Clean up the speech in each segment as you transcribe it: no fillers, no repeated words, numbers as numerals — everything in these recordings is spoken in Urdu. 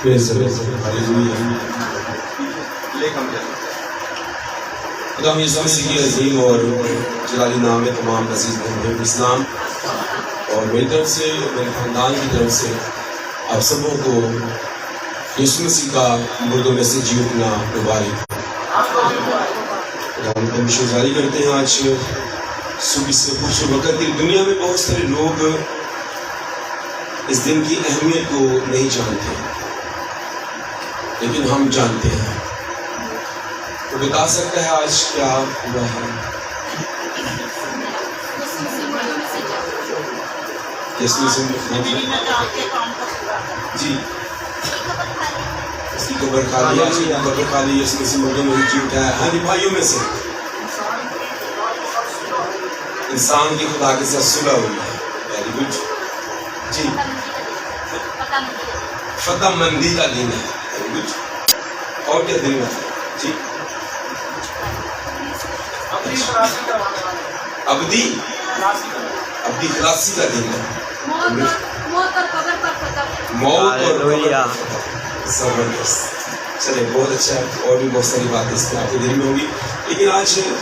خدا یسوع مسیح کی عظیم اور جلالی نام میں تمام عزیز بہنوں اسلام اور میری طرف سے میرے خاندان کی طرف سے آپ سبوں کو یسوع مسیح کا مردوں میں سے جی اٹھنا مبارک۔ ہم شکرگزاری کرتے ہیں آج صبح سے خوبصورت وقت کی دنیا میں بہت سارے لوگ اس دن کی اہمیت کو نہیں جانتے لیکن ہم جانتے ہیں۔ تو بتا سکتا ہے آج کیا ہوا ہے؟ جی اس کی قبر خالی ہے، قبر خالی اس میں سے مردوں میں جی اٹھایا ہے۔ ہاں جی بھائیوں میں سے انسان کی خدا کے ساتھ صلح ہوئی ہے۔ ویری گڈ جی، فتح مندی کا دن ہے۔ ویری گڈ، اور کیا دن ہے؟ جی ابدی خلاصی کا دن ہے۔ موت اور زبردست، چلے بہت اچھا۔ اور بھی بہت ساری باتیں اس میں آپ کے دل میں ہوگی، لیکن آج ایک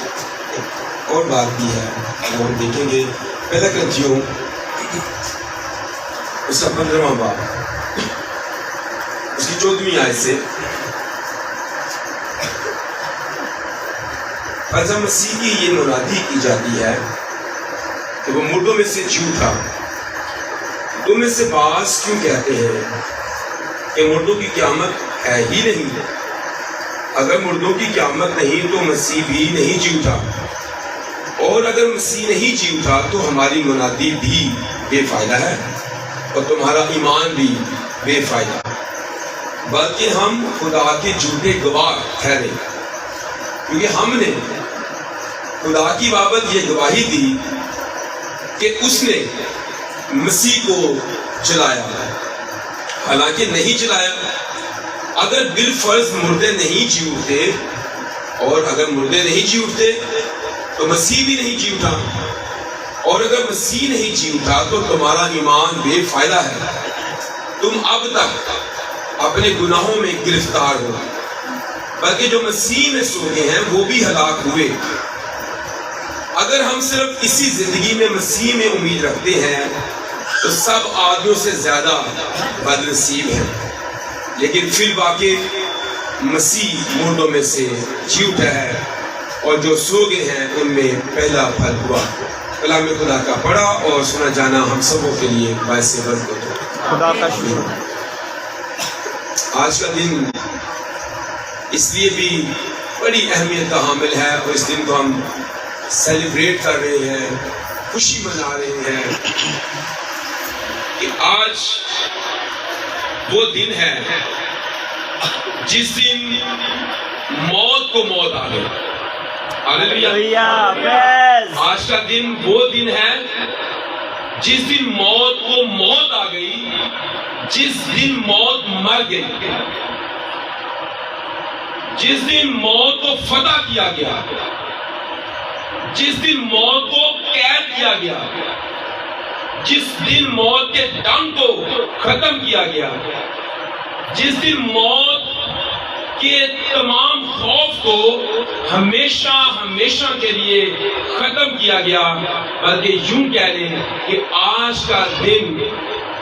اور بات بھی ہے جو ہم دیکھیں گے۔ پہلا کرنتھیوں اس کا 15واں باب اس کی 14ویں آیت سے، عیسی مسیح کی یہ منادی کی جاتی ہے کہ وہ مردوں میں سے جی اٹھا۔ تم میں سے بعض کیوں کہتے ہیں کہ مردوں کی قیامت ہے ہی نہیں؟ اگر مردوں کی قیامت نہیں تو مسیح بھی نہیں جی اٹھا، اور اگر مسیح نہیں جی اٹھا تو ہماری منادی بھی بے فائدہ ہے اور تمہارا ایمان بھی بے فائدہ، بلکہ ہم خدا کے جھوٹے گواہ ٹھہرے، کیونکہ ہم نے خدا کی بابت یہ گواہی دی کہ اس نے مسیح کو جلایا، حالانکہ نہیں جلایا۔ اگر بالفرض مردے نہیں جی اٹھتے، اور اگر مردے نہیں جی اٹھتے تو مسیح بھی نہیں جی اٹھا، اور اگر مسیح نہیں جی اٹھا تو تمہارا ایمان بے فائدہ ہے، تم اب تک اپنے گناہوں میں گرفتار ہو، بلکہ جو مسیح میں سو گئے ہیں وہ بھی ہلاک ہوئے۔ اگر ہم صرف اسی زندگی میں مسیح میں امید رکھتے ہیں تو سب آدمیوں سے زیادہ بد نصیب ہیں، لیکن فی الواقع مسیح مردوں میں سے جی اٹھا ہے، اور جو سو گئے ہیں ان میں پہلا پھل ہوا۔ کلام خدا کا پڑھا اور سنا جانا ہم سبوں کے لیے باعث برکت ہو۔ خدا کا شکر۔ آج کا دن اس لیے بھی بڑی اہمیت کا حامل ہے، اور اس دن کو ہم سیلیبریٹ کر رہے ہیں، خوشی منا رہے ہیں کہ آج وہ دن ہے جس دن موت کو موت آ گئی۔ ہاللیلویا۔ آج کا دن وہ دن ہے جس دن موت کو موت آ گئی، جس دن موت مر گئی، جس دن موت کو فتح کیا گیا، جس دن موت کو قید کیا گیا، جس دن موت کے ڈنگ کو ختم کیا گیا، جس دن موت کے تمام خوف کو ہمیشہ ہمیشہ کے لیے ختم کیا گیا، بلکہ یوں کہہ لیں کہ آج کا دن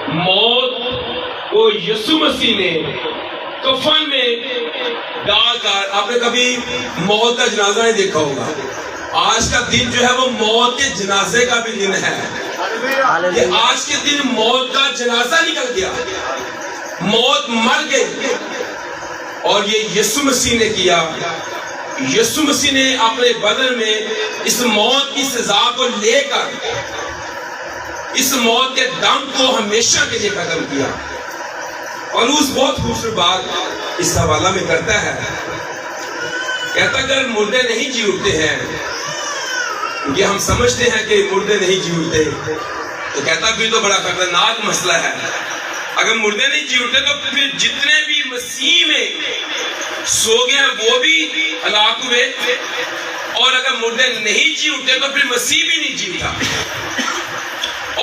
موت کو یسوع مسیح نے کفن میں ڈال کر، آپ نے کبھی موت کا جنازہ نہیں دیکھا ہوگا، آج کا دن جو ہے وہ موت کے جنازے کا بھی دن ہے۔ کہ آج کے دن موت کا جنازہ نکل گیا، موت مر گئی، اور یہ یسوع مسیح نے کیا۔ یسوع مسیح نے اپنے بدن میں اس موت کی سزا کو لے کر اس موت کے دم کو ہمیشہ کے لیے ختم کیا۔ اور اس بہت خوبصورت بات اس حوالہ میں کرتا ہے، کہتا اگر مردے نہیں جی اٹھتے ہیں، کیونکہ ہم سمجھتے ہیں کہ مردے نہیں جی اٹھتے، تو کہتا پھر تو بڑا خطرناک مسئلہ ہے۔ اگر مردے نہیں جی اٹھتے تو پھر جتنے بھی مسیح میں سو گئے ہیں وہ بھی ہلاک ہوئے، اور اگر مردے نہیں جی اٹھتے تو پھر مسیح بھی نہیں جی اٹھا،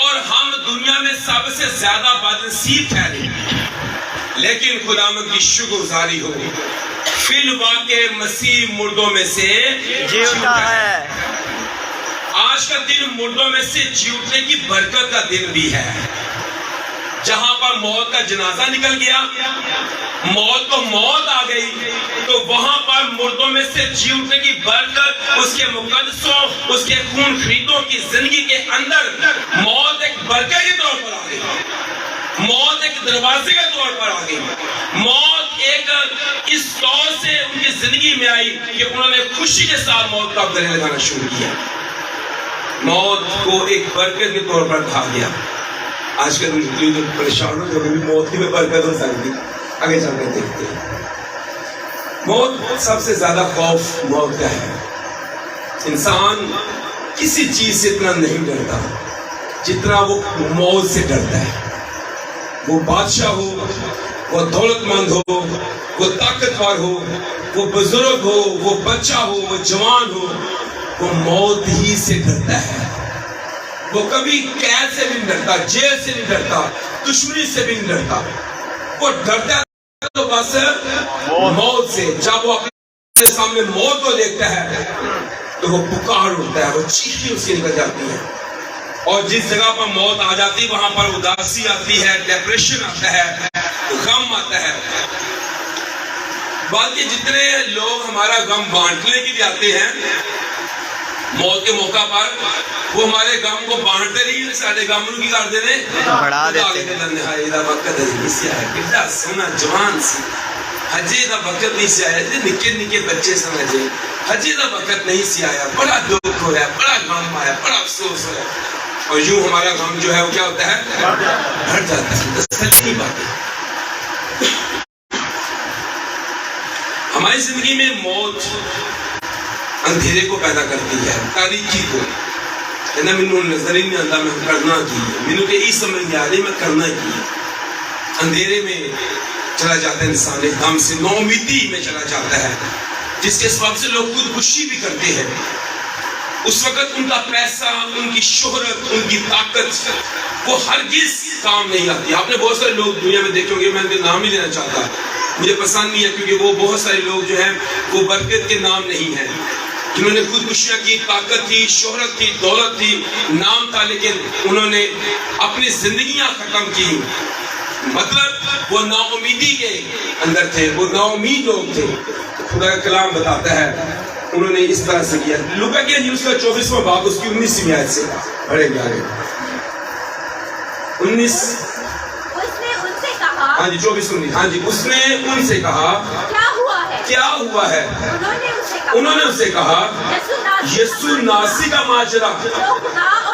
اور ہم دنیا میں سب سے زیادہ بدنصیب ٹھہرے۔ لیکن خداوند کی شکر گزاری ہو، فی الواقع مسیح مردوں میں سے جی اٹھا ہے۔ آج کا دن مردوں میں سے جی اٹھنے کی برکت کا دن بھی ہے۔ جہاں پر موت کا جنازہ نکل گیا، موت کو موت آ گئی، تو وہاں پر مردوں میں سے جی اٹھنے کی برکت، اس کے مقدسوں، اس کے خون خریدوں کی زندگی کے اندر موت ایک برکت کے طور پر آ گئی، موت ایک دروازے کے طور پر آ گئی، موت ایک اس طور سے ان کی زندگی میں آئی کہ انہوں نے خوشی کے ساتھ موت کا گلے لگانا شروع کیا۔ موت کو ایک برکت کے طور پر کہا گیا۔ آج کل جو پریشان ہو جو بھی موت کی بھی برکت ہو سکتی، آگے چل کر دیکھتے ہیں۔ موت سب سے زیادہ خوف موت کا ہے۔ انسان کسی چیز سے اتنا نہیں ڈرتا جتنا وہ موت سے ڈرتا ہے۔ وہ بادشاہ ہو، وہ دولت مند ہو، وہ طاقتور ہو، وہ بزرگ ہو، وہ بچہ ہو، وہ جوان ہو، وہ موت ہی سے ڈرتا ہے۔ وہ کبھی قید سے بھی نہیں ڈرتا، جیل سے نہیں ڈرتا، دشمنی سے بھی نہیں ڈرتا۔ وہ ڈرتا ہے تو بس موت سے۔ جب وہ اپنے سامنے موت کو دیکھتا ہے تو وہ پکار اٹھتا ہے، وہ چیخیں اس کی نکل جاتی ہے۔ اور جس جگہ پر موت آ جاتی وہاں پر اداسی آتی ہے، ڈپریشن آتا ہے، غم آتا ہے۔ باقی جتنے لوگ ہمارا غم بانٹنے کے لیے آتے ہیں موت کے موقع پر، وہ ہمارے غم کو بانٹتے نہیں، سارے غم کی کر دینے بڑھا دیتے ہیں۔ سونا جوان سی حجے دا وقت نہیں سی آیا، نکے نکے بچے سمجھے حجے دا وقت نہیں سی آیا، بڑا دکھ ہو رہا ہے، بڑا غم آیا، بڑا افسوس ہو رہا ہے۔ اور یوں ہمارا غم جو ہے وہ کیا ہوتا ہے، بڑھ جاتا ہے۔ تسلی بات ہے۔ ہماری زندگی میں موت اندھیرے کو پیدا کرتی ہے، تاریکی کو۔ کہنا مینوں نظر ہی نہیں آتا میں کرنا کی، مینوں کہ یہ سمجھ نہیں آ رہی میں کرنا کی۔ اندھیرے میں چلا جاتا ہے انسان، ایک دم سے نو امیدی میں چلا جاتا ہے، جس کے سبب سے لوگ خودکشی بھی کرتے ہیں۔ اس وقت ان کا پیسہ، ان کی شہرت، ان کی طاقت وہ ہرگز کام نہیں آتی۔ آپ نے بہت سارے لوگ دنیا میں دیکھیں گے، میں ان کے نام ہی لینا چاہتا، مجھے پسند نہیں ہے کیونکہ وہ بہت سارے لوگ جو ہیں وہ برکت کے نام نہیں ہیں، جنہوں نے خودکشیاں کی، طاقت تھی، شہرت تھی، دولت تھی، نام تھا، لیکن انہوں نے اپنی زندگیاں ختم کی۔ مطلب وہ نا امیدی کے اندر تھے، وہ نا امید لوگ تھے۔ خدا کا کلام بتاتا ہے انہوں نے اس طرح سے کیا۔ لوکا کی انجیل کا 24واں باب اس کی 19ویں آیت سے پڑھیں گے آگے۔ 19 اس نے ان سے کہا، ہاں جی 24 ہاں جی، اس نے ان سے کہا کیا ہوا ہے؟ کیا ہوا ہے؟ انہوں نے اس سے کہا یسوع ناصری کا ماجرا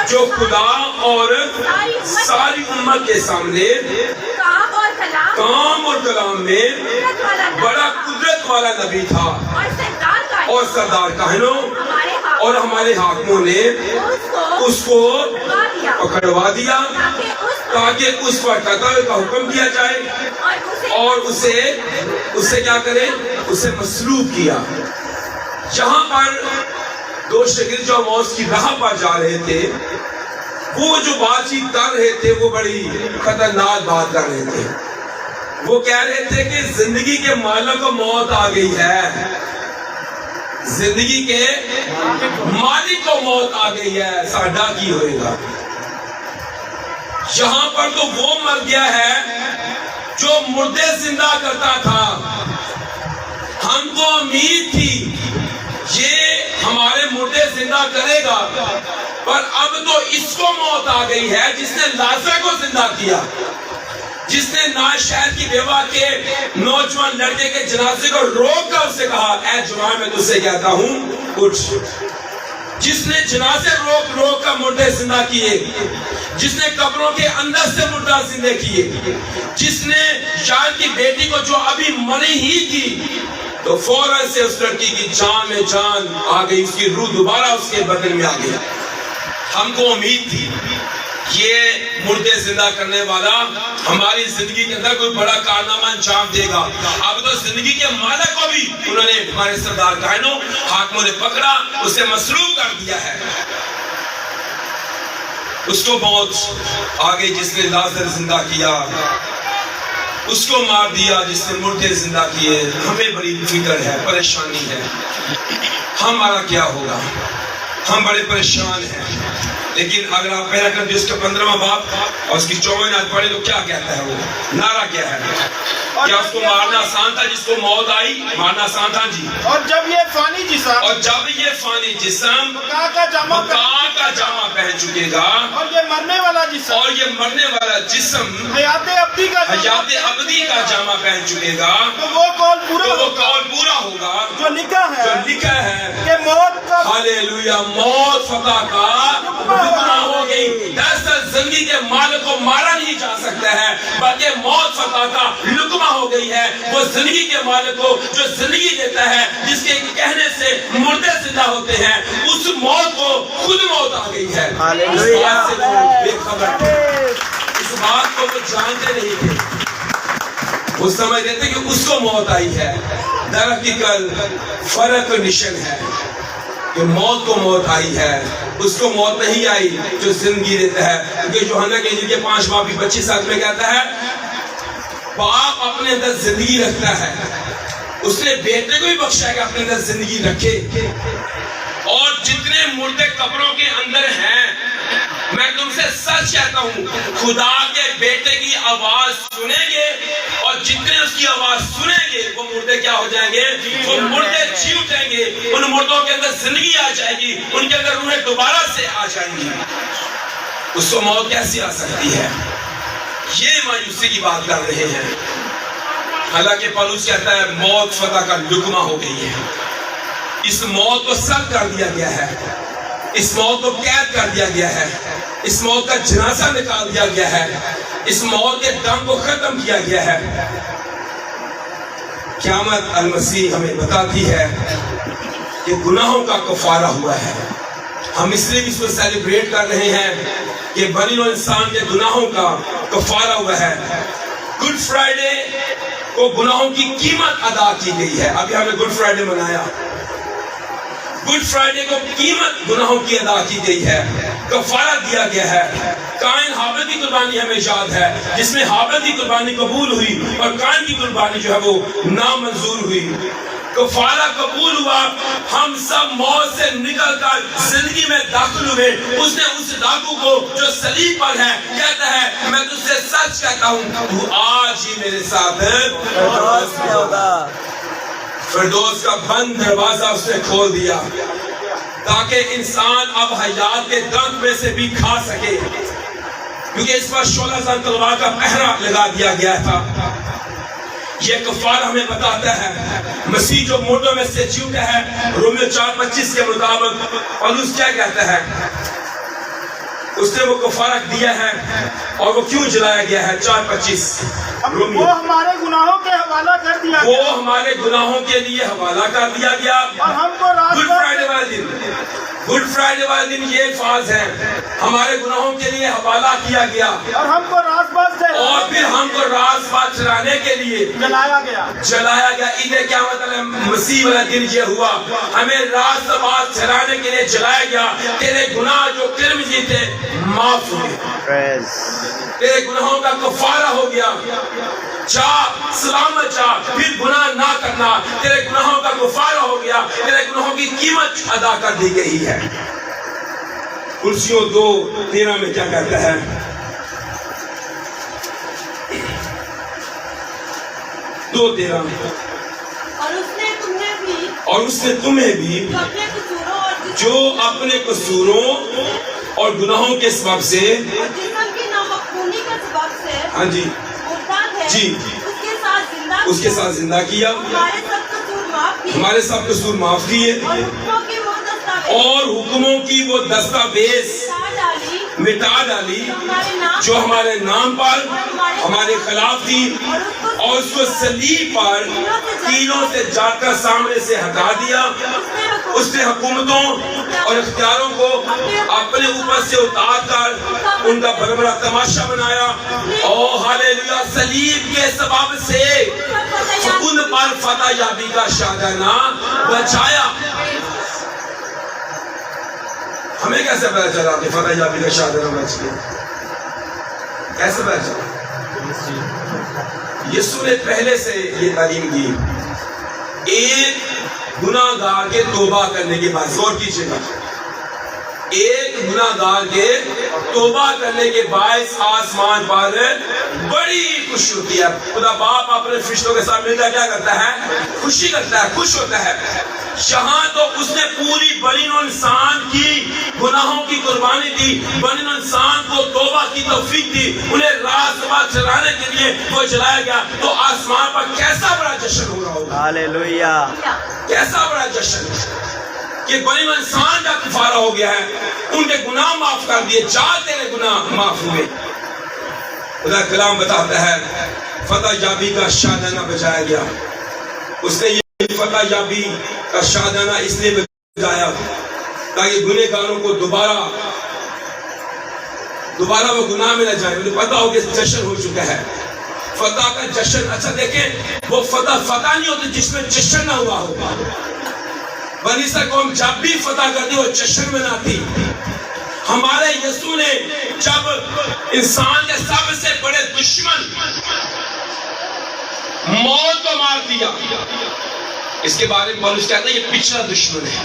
جو خدا اور ساری امت کے سامنے کام اور کلام میں بڑا قدرت والا نبی تھا، اور سردار کاہنوں اور ہمارے حاکموں نے اس کو پکڑوا دیا تاکہ اس پر قتل کا حکم دیا جائے، اور اسے کیا کرے، اسے مصلوب کیا۔ جہاں پر دو شاگرد جو موت کی راہ پر جا رہے تھے، وہ جو بات چیت کر رہے تھے وہ بڑی خطرناک بات کر رہے تھے۔ وہ کہہ رہے تھے کہ زندگی کے مالک کو موت آ گئی ہے، زندگی کے مالک کو موت آ گئی ہے، ساڈا کی ہوئے گا؟ یہاں پر تو وہ مر گیا ہے جو مردے زندہ کرتا تھا۔ ہم کو امید تھی یہ ہمارے مردے زندہ کرے گا، پر اب تو اس کو موت آ گئی ہے جس نے لازر کو زندہ کیا، جس نے ناز شہر کی بیوہ کے نوجوان لڑکے کے جنازے کو روک کر اسے کہا اے جوان میں تجھ سے کہتا ہوں اٹھ، جس نے جنازے روک کر مردے زندہ کیے، جس نے قبروں کے اندر سے مردہ زندہ کیے، جس نے یار کی بیٹی کو جو ابھی مری ہی تھی تو فوراً سے اس لڑکی کی جان میں جان آ گئی، اس کی روح دوبارہ اس کے بدن میں آ گئی۔ ہم کو امید تھی یہ مردے زندہ کرنے والا ہماری زندگی کے اندر کوئی بڑا کارنامہ انجام دے گا۔ اب تو زندگی کے مالک کو بھی انہوں نے ہمارے سردار کاہنوں حاکموں نے پکڑا، اسے مصلوب کر دیا ہے۔ اس کو موت آ گئی جس نے لازر زندہ کیا۔ اس کو مار دیا جس نے مردے زندہ کیے. ہمیں بڑی فکر ہے, پریشانی ہے, ہمارا کیا ہوگا, ہم بڑے پریشان ہیں. لیکن اگر آپ پہلا کرتے اس کا 15واں باب اور اس کی 54 آیت پڑھے تو کیا کہتا ہے, وہ نعرہ کیا ہے, کیا اس کو مارنا آسان تھا, جس کو موت آئی مارنا آسان تھا جی. اور جب یہ فانی جسم بقا کا جامع پہن چکے گا, اور یہ مرنے والا جسم حیات ابدی کا جامع پہن چکے گا, تو وہ قول پورا ہوگا جو لکھا ہے کہ موت کا ہالےلویا, موت فتح کا رکنا ہو گئی. دراصل زندگی کے مالک کو مارا نہیں جا سکتا ہے, بلکہ موت فتح کا لقمہ ہو گئی ہے. وہ زندگی کے مالک کو جو زندگی دیتا ہے, جس کے کہنے سے مردے زندہ ہوتے ہیں, اس موت کو خود موت آ گئی ہے. اس بات سے وہ بے خبر تھے, اس بات کو وہ جانتے نہیں تھے. وہ سمجھتے تھے کہ اس کو موت آئی ہے. در حقیقت فرق نشان ہے کہ موت کو موت آئی ہے, اس کو موت نہیں آئی جو زندگی دیتا ہے. کیونکہ یوحنا کے انجیل کے 5 باب 25 آیت میں کہتا ہے, باپ اپنے اندر زندگی رکھتا ہے, اس نے بیٹے کو بھی بخشا ہے کہ اپنے اندر زندگی رکھے. اور جتنے مردے قبروں کے اندر ہیں, میں تم سے سچ کہتا ہوں, خدا کے بیٹے کی آواز سنیں گے, اور جتنے اس کی آواز سنیں گے وہ مردے کیا ہو جائیں گے, وہ مردے جی اٹھیں گے. ان مردوں کے اندر زندگی آ جائے گی, ان کے اندر روحیں دوبارہ سے آ جائیں گی. اس کو موت کیسی آ سکتی ہے؟ یہ مایوسی کی بات کر رہے ہیں. حالانکہ پولس کہتا ہے موت فتح کا لقمہ ہو گئی ہے. اس موت کو سلب کر دیا گیا ہے, اس موت کو قید کر دیا گیا ہے, اس موت کا جنازہ نکال دیا گیا ہے, اس موت کے دم کو ختم کیا گیا ہے. قیامت المسیح ہمیں بتاتی ہے کہ گناہوں کا کفارہ ہوا ہے. ہم اس لیے بھی اس کو سیلیبریٹ کر رہے ہیں کہ بنی نوع انسان کے گناہوں کا کفارہ ہوا ہے. گڈ فرائیڈے کو گناہوں کی قیمت ادا کی گئی ہے. ابھی ہم نے گڈ فرائیڈے منایا. گڈ فرائیڈے کو قیمت گناہوں کی ادا کی گئی ہے, کفارہ دیا گیا ہے. قائن ہابیل کی قربانی ہمیں یاد ہے, جس میں ہابیل کی قربانی قبول ہوئی اور قائن کی قربانی جو ہے وہ نامنظور ہوئی. کفارہ قبول ہوا, ہم سب موت سے نکل کر زندگی میں داخل ہوئے. اس نے اس ڈاکو کو جو صلیب پر ہے کہتا ہے, میں تجھ سے سچ کہتا ہوں تو آج ہی میرے ساتھ فردوس کا بند دروازہ اس نے کھول دیا, تاکہ انسان اب حیات کے درخت میں سے بھی کھا سکے. کیونکہ اس پر 16,000 تلوار کا پہرا لگا دیا گیا تھا. یہ کفارہ ہمیں بتاتا ہے مسیح جو مردوں میں سے جی اٹھا ہے. رومیو 4:25 کے مطابق پولس کیا کہتا ہے, اس نے وہ کفارہ دیا ہے, اور وہ کیوں جلایا گیا ہے. 4:25 وہ ہمارے گناہوں کے حوالہ کر دیا گیا, وہ ہمارے گناہوں کے لیے حوالہ کر دیا گیا. اور ہم کو گڈ فرائیڈے والے دن, گڈ فرائیڈے والے دن یہ الفاظ ہیں, ہمارے گناہوں کے لیے حوالہ کیا گیا, اور ہم کو راست باز سے, اور پھر ہم کو راست بات چلانے کے لیے جلایا گیا. ادھر کیا مطلب مسیح والا دن یہ ہوا, ہمیں راست بات چلانے کے لیے جلایا گیا. تیرے گناہ جو کرمزی تھے معاف ہوئے, تیرے گناہوں کا کفارہ ہو گیا. جا سلامت جا, پھر گناہ نہ کرنا. تیرے گناہوں کا کفارہ ہو گیا, تیرے گناہوں کی قیمت ادا کر دی گئی ہے. کرسیوں 2:13 میں کیا کہتا ہے, اور اس نے تمہیں بھی جو اپنے قصوروں اور گناہوں کے سبب سے, ہاں جی جی, اس کے ساتھ زندہ کیا, ہمارے سب قصور معاف کیے, اور حکموں کی وہ دستاویز مٹا ڈالی جو ہمارے نام پر ہمارے خلاف تھی, اور اس کو صلیب پر کینوں سے جا کر سامنے سے ہٹا دیا. اس نے حکومتوں اور اختیاروں کو اپنے اوپر سے اتار کر ان کا بڑا بڑا تماشا بنایا. او ہالےلویا, صلیب کے سبب سے ان پر فتح یابی کا شادانہ بچایا. ہمیں کیسے پتا چلا کہ فتح یابی کا شادانہ بچ گیا؟ کیسے پتا چلا؟ یسوع نے پہلے سے یہ تعلیم دی، ایک گناہ گار کے توبہ کرنے کے بعد، غور کیجیے گا، ایک گناہ گار کے توبہ کرنے کے باعث آسمان پر بڑی خوشی ہوتی ہے۔ خدا باپ اپنے فرشتوں کے ساتھ مل کر کیا کرتا ہے؟ خوشی کرتا ہے، خوش ہوتا ہے۔ یہاں تو اس نے پوری بنی نوع انسان کی گناہوں کی قربانی دی، بنی نوع انسان کو توبہ کی توفیق دی، انہیں راست بات چلانے کے لیے وہ چلایا گیا، تو آسمان پر کیسا بڑا جشن ہو رہا ہوگا، ہاللویہ، کیسا بڑا جشن کہ بنی نوع انسان کا کفارہ ہو گیا ہے، ان کے گناہ معاف کر دیے، جا تیرے گناہ معاف ہوئے۔ خدا کلام بتاتا ہے فتح یابی کا شادانہ بجایا گیا، اس نے یہ فتح یابی کا شادانہ اس لیے بجایا تاکہ گنہ گاروں کو دوبارہ وہ گناہ میں نہ جائیں۔ مجھے پتا ہو کہ جشن ہو چکا ہے، فتح کا جشن۔ اچھا دیکھیں، وہ فتح نہیں ہوتی جس میں جشن نہ ہوا ہوگا۔ بنی اسرائیل قوم جب بھی فتح کرتی وہ جشن مناتی۔ ہمارے یسوع نے جب انسان کے سب سے بڑے دشمن موت کو مار دیا، اس کے بارے میں پولس کہتا ہے یہ پچھلا دشمن ہے۔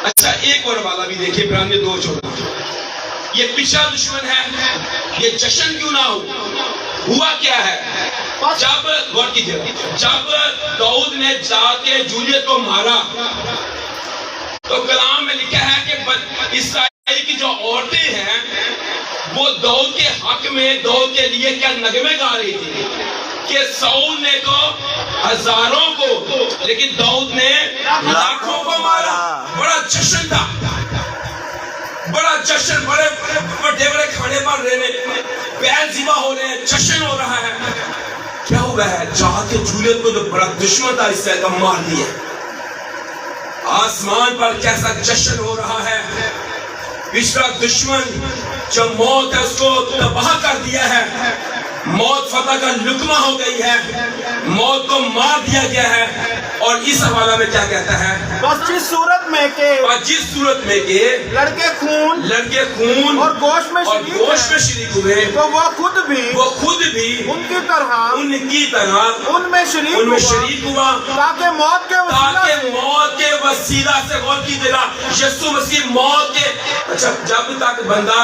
اچھا ایک اور والا بھی دیکھیں، برہنہ 2:14، یہ پچھلا دشمن ہے، یہ جشن کیوں نہ ہوا کیا ہے؟ جب غور کیجیے، جب داؤد نے جا کے جولیت کو مارا تو کلام میں لکھا ہے کہ اسرائیل کی جو عورتیں ہیں وہ داؤد کے حق میں، داؤد کے لیے کیا نغمے گا رہی تھی کہ ساؤل نے تو ہزاروں کو لیکن داؤد نے لاکھوں کو مارا۔ بڑا جشن تھا، بڑا جشن، بڑے بڑے کھانے پر رہنے، بیل ذبح ہو رہے ہیں، جشن ہو رہا ہے۔ کیا ہوا ہے؟ جا کے جولیت کو جو بڑا دشمن تھا اس سے مار دیا۔ آسمان پر کیسا جشن ہو رہا ہے، پچھلا دشمن جو موت ہے اس کو تباہ کر دیا ہے، موت فتح کا لقمہ ہو گئی ہے، موت کو مار دیا گیا ہے۔ اور اس حوالہ میں کیا کہتا ہے؟ بس جس صورت میں کہ لڑکے خون اور گوشت میں شریک ہوئے تو وہ خود بھی ان کی طرح ان میں شریک ہوا، تاکہ موت کے وسیلہ سے غور کیجیے گا، یسوع مسیح موت کے۔ اچھا جب تک بندہ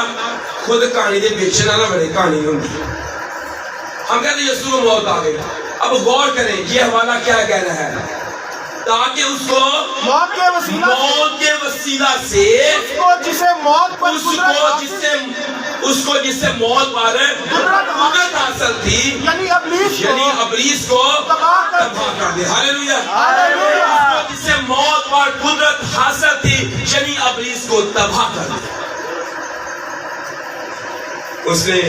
خود کہانی دے بیچنا نہ بڑے کہانی نہیں ہوتی۔ ہم کہتے ہیں یسوع کو موت آ گئی، اب غور کریں یہ حوالہ کیا کہہ رہا ہے؟ تاکہ اس کو موت کے وسیلہ سے جسے موت پر قدرت حاصل تھی، یعنی ابلیس کو تباہ کر دے۔ ہاللویہ۔ جسے موت پر قدرت حاصل تھی یعنی ابلیس کو تباہ کر دے۔ اس نے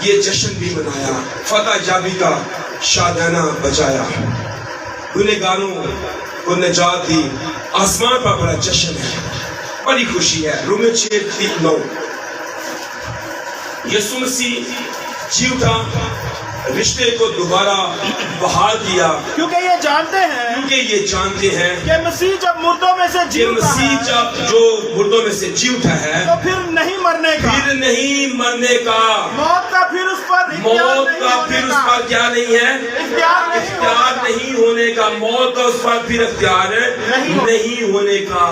یہ جشن بھی منایا، فتح یابی کا شادانہ بجایا، گنہگاروں کو نجات دی۔ آسمان پر بڑا جشن ہے، بڑی خوشی ہے۔ رومیو 6:9، یسوع مسیح جی اٹھا، رشتے کو دوبارہ بحال کیا، کیونکہ یہ جانتے ہیں کہ مسیح جب مردوں میں سے جی اٹھا ہے تو پھر نہیں مرنے کا موت کا پھر اس پر کیا نہیں ہے؟ اختیار نہیں ہونے کا، موت کا اس پر پھر اختیار نہیں ہونے کا۔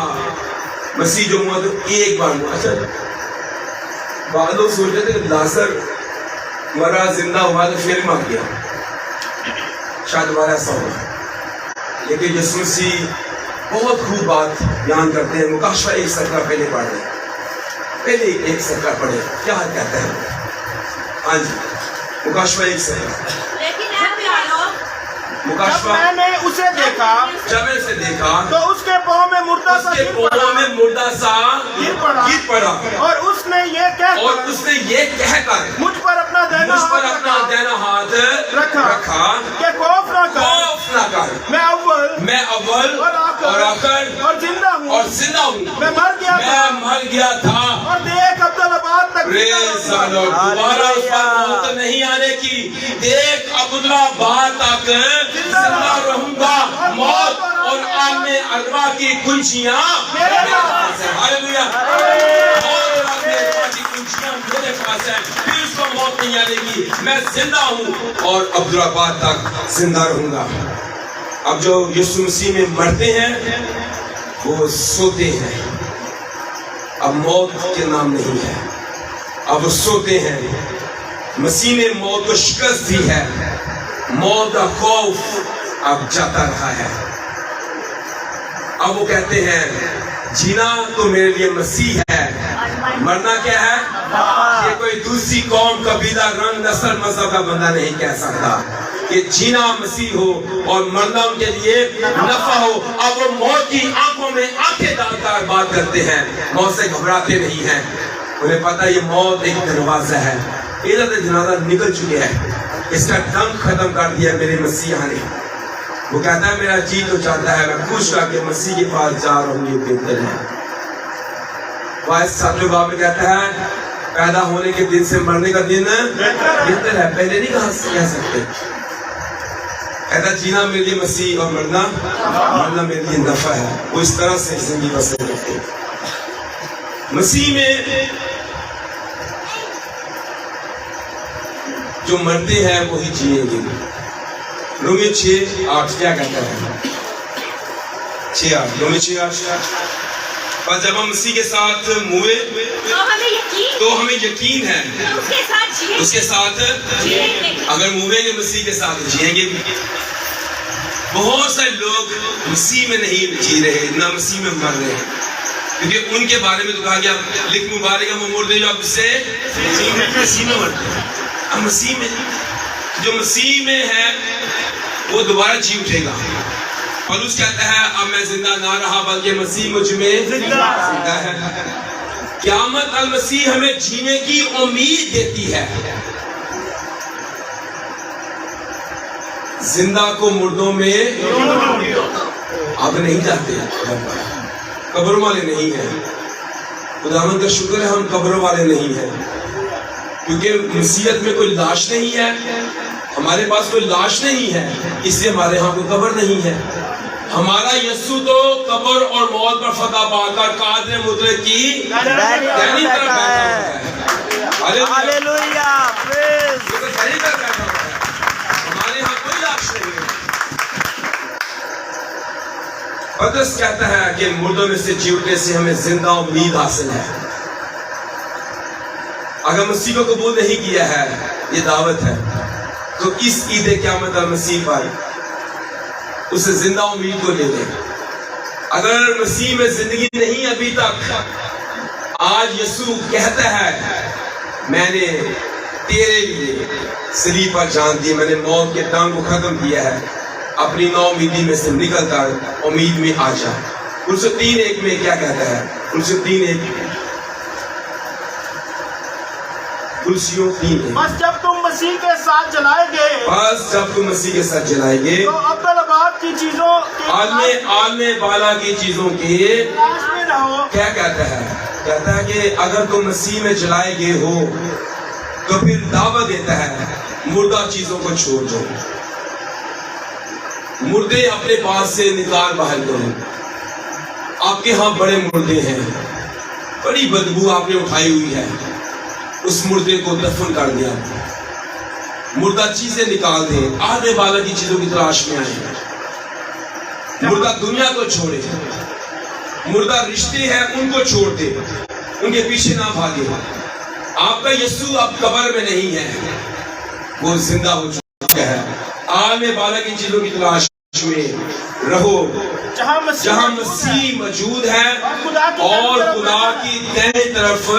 مسیح جو موت ایک بار ہوا۔ اچھا بعض لوگ سوچ رہے تھے کہ لازر مرا زندہ ہوا تو پھر مر گیا، شاید ہمارا ایسا ہوگا، لیکن یسوع مسیح بہت خوب بات بیان کرتے ہیں۔ مکاشفہ 1:17 پہلے پڑھ رہے ہیں، پہلے 1:17 پڑھے، کیا کہتا ہے؟ ہاں جی، مکاشفہ 1:17۔ جب میں نے اسے دیکھا تو اس کے پاؤں میں مردہ سا گر پڑا، اور اس نے یہ کہہ کر مجھ پر اپنا دینا ہاتھ رکھا کہ خوف نہ کر، میں اول اور آخر اور زندہ ہوں، میں مر گیا تھا اور دیکھ عبدالآباد تک دوبارہ اس پر موت نہیں آنے کی، دیکھ عبدالآباد تک زندہ رہوں گا، موت اور عالم ارواح کی کنجیاں میرے پاس ہیں۔ ہاللویہ۔ موت اور عالم ارواح کی کنجیاں میرے پاس ہیں، پھر اس کو موت نہیں آنے کی، میں زندہ ہوں اور عبدالآباد تک زندہ رہوں گا۔ اب جو یسوع مسیح میں مرتے ہیں وہ سوتے ہیں، اب موت کے نام نہیں ہے، اب وہ سوتے ہیں۔ مسیح نے موت کو شکست دی ہے، موت کا خوف اب جاتا رہا ہے۔ اب وہ کہتے ہیں جینا تو میرے لیے مسیح ہے، مرنا کیا ہے؟ یہ کوئی دوسری قوم، قبیلہ، رنگ، نسل، مذہب کا بندہ نہیں کہہ سکتا کہ جینا مسیح ہو اور مرنا ان کے لیے نفع ہو۔ اب وہ موت کی آنکھوں میں آنکھیں ڈال کر بات کرتے ہیں، موت سے گھبراتے نہیں ہیں۔ انہیں پتا یہ موت ایک دروازہ ہے، ادھر جنازہ نکل چکے ہیں، اس کا ڈنگ ختم کر دیا میرے مسیح نے۔ وہ کہتا ہے میرا جی تو چاہتا ہے میں خوش رہ کے مسیح کے پاس جا رہا ہوں، یہ بہتر ہے۔ وائس ساتویں باب میں کہتا ہے پیدا ہونے کے دن سے مرنے کا دن بہتر ہے، پہلے نہیں کہہ سکتے۔ کہتا جینا میرے لیے مسیح اور مرنا میرے لیے نفع ہے۔ وہ اس طرح سے زندگی بسر کرتے مسیح میں جو مرتے ہیں وہی جیئیں گے۔ رومیو 6:8 کیا کہتا ہے؟ 6:8 رومیو 6:8 اور جب ہم مسیح کے ساتھ موئے تو ہمیں یقین ہے اس کے ساتھ اگر موئیں گے مسیح کے ساتھ جیئیں گے۔ بہت سے لوگ مسیح میں نہیں جی رہے، نہ مسیح میں مر رہے ہیں، کیونکہ ان کے بارے میں تو کہا گیا لکھ مبارک ہے وہ مردے جو اب سے مسیح میں مرتے ہیں۔ اب مسیح میں جو مسیح میں ہے وہ دوبارہ جی اٹھے گا۔ پولس کہتا ہے اب میں زندہ نہ رہا بلکہ مسیح مجھ میں زندہ ہے۔ قیامت المسیح ہمیں جینے کی امید دیتی ہے۔ زندہ کو مردوں میں اب نہیں جاتے، قبر والے نہیں ہیں۔ خداوند کا شکر ہے ہم قبر والے نہیں ہیں، کیونکہ مسیحیت میں کوئی لاش نہیں ہے، ہمارے پاس کوئی لاش نہیں ہے، اس لیے ہمارے ہاں کوئی قبر نہیں ہے۔ ہمارا یسوع تو قبر اور موت پر فتح پا کر قادر مطلق کی دائنی طرف بیٹھا ہوا ہے۔ ہاللویا، ہمارے ہاں کوئی لاش نہیں ہے۔ پترس کہتا ہے کہ مردوں میں سے جی اٹھنے سے ہمیں زندہ امید حاصل ہے۔ اگر مسیح کو قبول نہیں کیا ہے، یہ دعوت ہے، تو اس عید قیامت المسیح پر اسے زندہ امید کو لے لیں۔ اگر مسیح میں زندگی نہیں ابھی تک، آج یسوع کہتا ہے میں نے تیرے لیے صلیب پر جان دی، میں نے موت کے ڈنگ کو ختم کیا ہے، اپنی نا امیدی میں سے نکل کر امید میں آ جا۔ 3:1 میں کیا کہتا ہے؟ 3:1 بس جب تم مسیح کے ساتھ جلائے گے، بس جب تم مسیح کے ساتھ جلائے گے تو عبدالآباد کی چیزوں عالم بالا کی چیزوں کی تلاش میں رہو۔ کیا کہتا ہے؟ کہتا ہے کہ اگر تم مسیح میں جلائے گئے ہو تو پھر دعوت دیتا ہے مردہ چیزوں کو چھوڑ دو، مردے اپنے پاس سے نکال باہر کرو۔ آپ کے ہاں بڑے مردے ہیں، بڑی بدبو آپ نے اٹھائی ہوئی ہے، اس مردے کو دفن کر دیا، مردہ چیزیں نکال دیں، آنے والا کی چیزوں کی تلاش میں آئیں، مردہ دنیا کو چھوڑے، مردہ رشتے ہیں ان کو چھوڑ دے، ان کے پیچھے نہ بھاگے۔ آپ کا یسوع اب قبر میں نہیں ہے، وہ زندہ ہو چکا ہے۔ آنے والا کی چیزوں کی تلاش میں رہو جہاں مسیح موجود ہے اور خدا کی دائیں طرف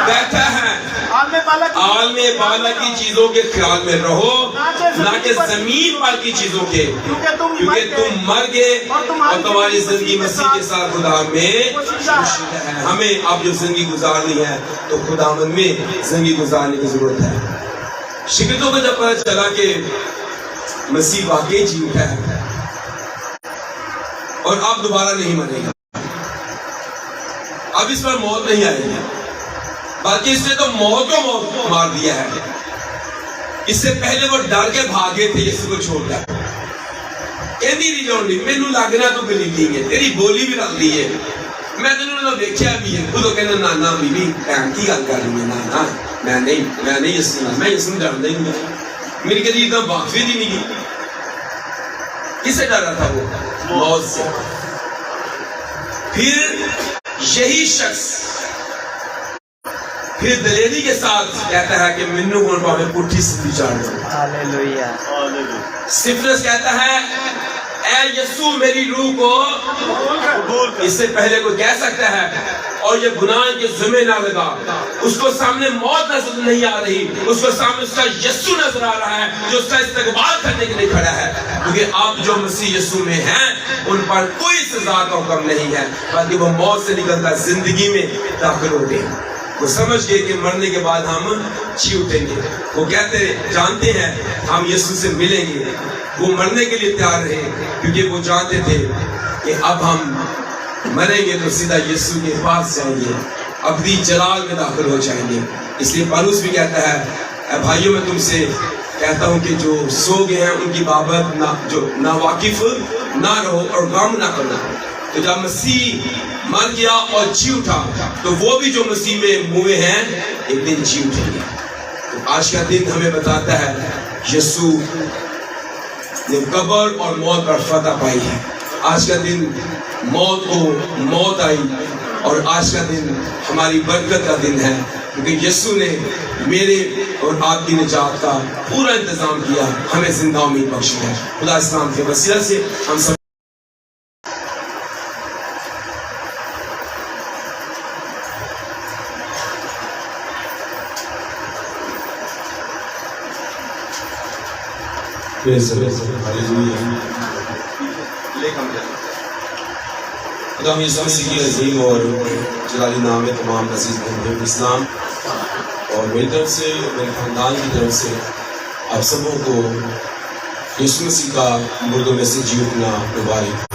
بیٹھا ہے۔ عالم بالا کی چیزوں کے خیال میں رہو، نہ کہ زمین پر کی چیزوں کے، کیونکہ تم مر گئے اور تمہاری زندگی مسیح کے ساتھ خدا میں ہے۔ ہمیں اب جو زندگی گزارنی ہے تو خدا میں زندگی گزارنے کی ضرورت ہے۔ شگردوں کو جب پتہ چلا کہ مسیح واقعی جی اٹھا ہے اور اب دوبارہ نہیں مرے گا، اب اس پر موت نہیں آئے گی، بلکہ اس نے تو موت کو مار دیا ہے۔ اس سے پہلے وہ ڈر کے بھاگے تھے یسوع کو چھوڑ کر، کہندی نہیں جوڑنی مینوں لگنا تو گلی نہیں ہے، تیری بولی بھی رکھ دی ہے، میں تینوں نے دیکھا بھی ہے، خود کہنا نانا بی بی بھن کی گل کر رہی ہے، نانا میں نہیں یسوع میں یسوع جانتا ہی نہیں, میری کدی اتنا واقف ہی نہیں کی. کس سے ڈرا تھا وہ؟ موت سے. پھر یہی شخص پھر دلیری کے ساتھ کہتا ہے کہ منو کو پاوے پٹھی سیدھی چاڑ دو. ہاللویا. سٹفنس کہتا ہے اے یسوع میری روح کو, اس سے پہلے کوئی کہہ سکتا ہے, اور یہ گناہ کے ذمہ نہ لگا. اس کو سامنے موت نظر نہیں آ رہی, اس کو سامنے اس کا یسوع نظر آ رہا ہے جو اس کا استقبال کرنے کے لیے کھڑا ہے. کیونکہ آپ جو مسیح یسوع میں ہیں ان پر کوئی سزا کا حکم نہیں ہے, بلکہ وہ موت سے نکل کر زندگی میں داخل ہوتے ہیں. وہ سمجھ گئے کہ مرنے کے بعد ہم جی اٹھیں گے. وہ کہتے جانتے ہیں ہم یسوع سے ملیں گے. وہ مرنے کے لیے تیار رہے کیونکہ وہ جانتے تھے کہ اب ہم مریں گے تو سیدھا یسوع کے پاس جائیں گے, ابدی جلال میں داخل ہو جائیں گے. اس لیے پولس بھی کہتا ہے اے بھائیوں میں تم سے کہتا ہوں کہ جو سو گئے ہیں ان کی بابت جو نا واقف نہ رہو اور غم نہ کرنا. تو جب مسیح مر گیا اور جی اٹھا تو وہ بھی جو مسیح میں ہوئے ہیں ایک دن جی اٹھیں گے. تو آج کا دن ہمیں بتاتا ہے یسوع نے قبر اور موت پر فتح پائی ہے. آج کا دن موت کو موت آئی, اور آج کا دن ہماری برکت کا دن ہے کیونکہ یسوع نے میرے اور آپ کی نجات کا پورا انتظام کیا, ہمیں زندہ امید بخشی ہے. خدا اسلام کے وسیلہ سے ہم سب خدا یسوع مسیح کی عظیم اور جلالی نام ہے. تمام عزیز بھائیوں اسلام اور میری طرف سے, میرے خاندان کی طرف سے آپ سبوں کو یسوع مسیح کا مردوں میں سے جی اٹھنا مبارک.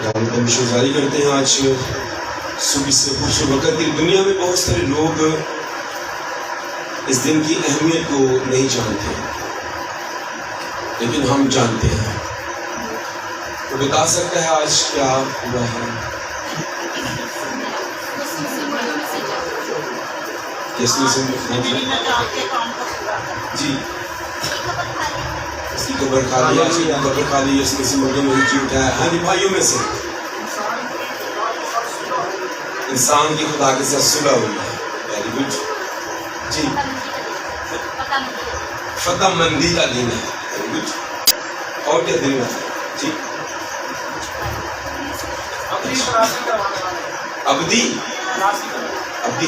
ہم کو شکرگزاری کرتے ہیں. آج صبح سے خوبصورت وقت کی دنیا میں بہت سارے لوگ اس دن کی اہمیت کو نہیں جانتے, لیکن ہم جانتے ہیں. تو بتا سکتا ہے آج کیا ہوا ہے؟ یسوع سے جی اس کی قبر خالی ہے, قبر خالی یسوع سے مردوں میں جی اٹھا ہے. ہاں جی بھائیوں میں سے انسان کی خدا کے ساتھ صلح ہوئی ہے. ویری گڈ جی. فتح مندی کا دن ہے. Very good. اور کیا دن ہے جی؟ ابدی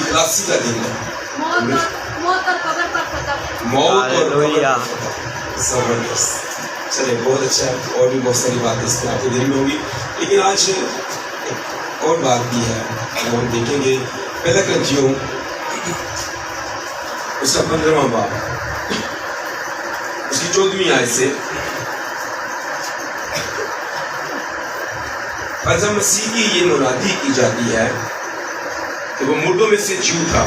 خلاصی کا دن ہے. موت اور قبر پر فتح. موت اور قبر. زبردست. چلے بہت اچھا ہے. اور بھی بہت ساری باتیں اس میں آپ کو دل میں ہوگی, لیکن آج ایک اور بات بھی ہے جو ہم دیکھیں گے. پہلا کرنتھیوں اس کا 15واں باب اس کی 14ویں آیت سے, حضرت مسیح کی یہ منادی کی جاتی ہے کہ وہ مردوں میں سے جی اٹھا.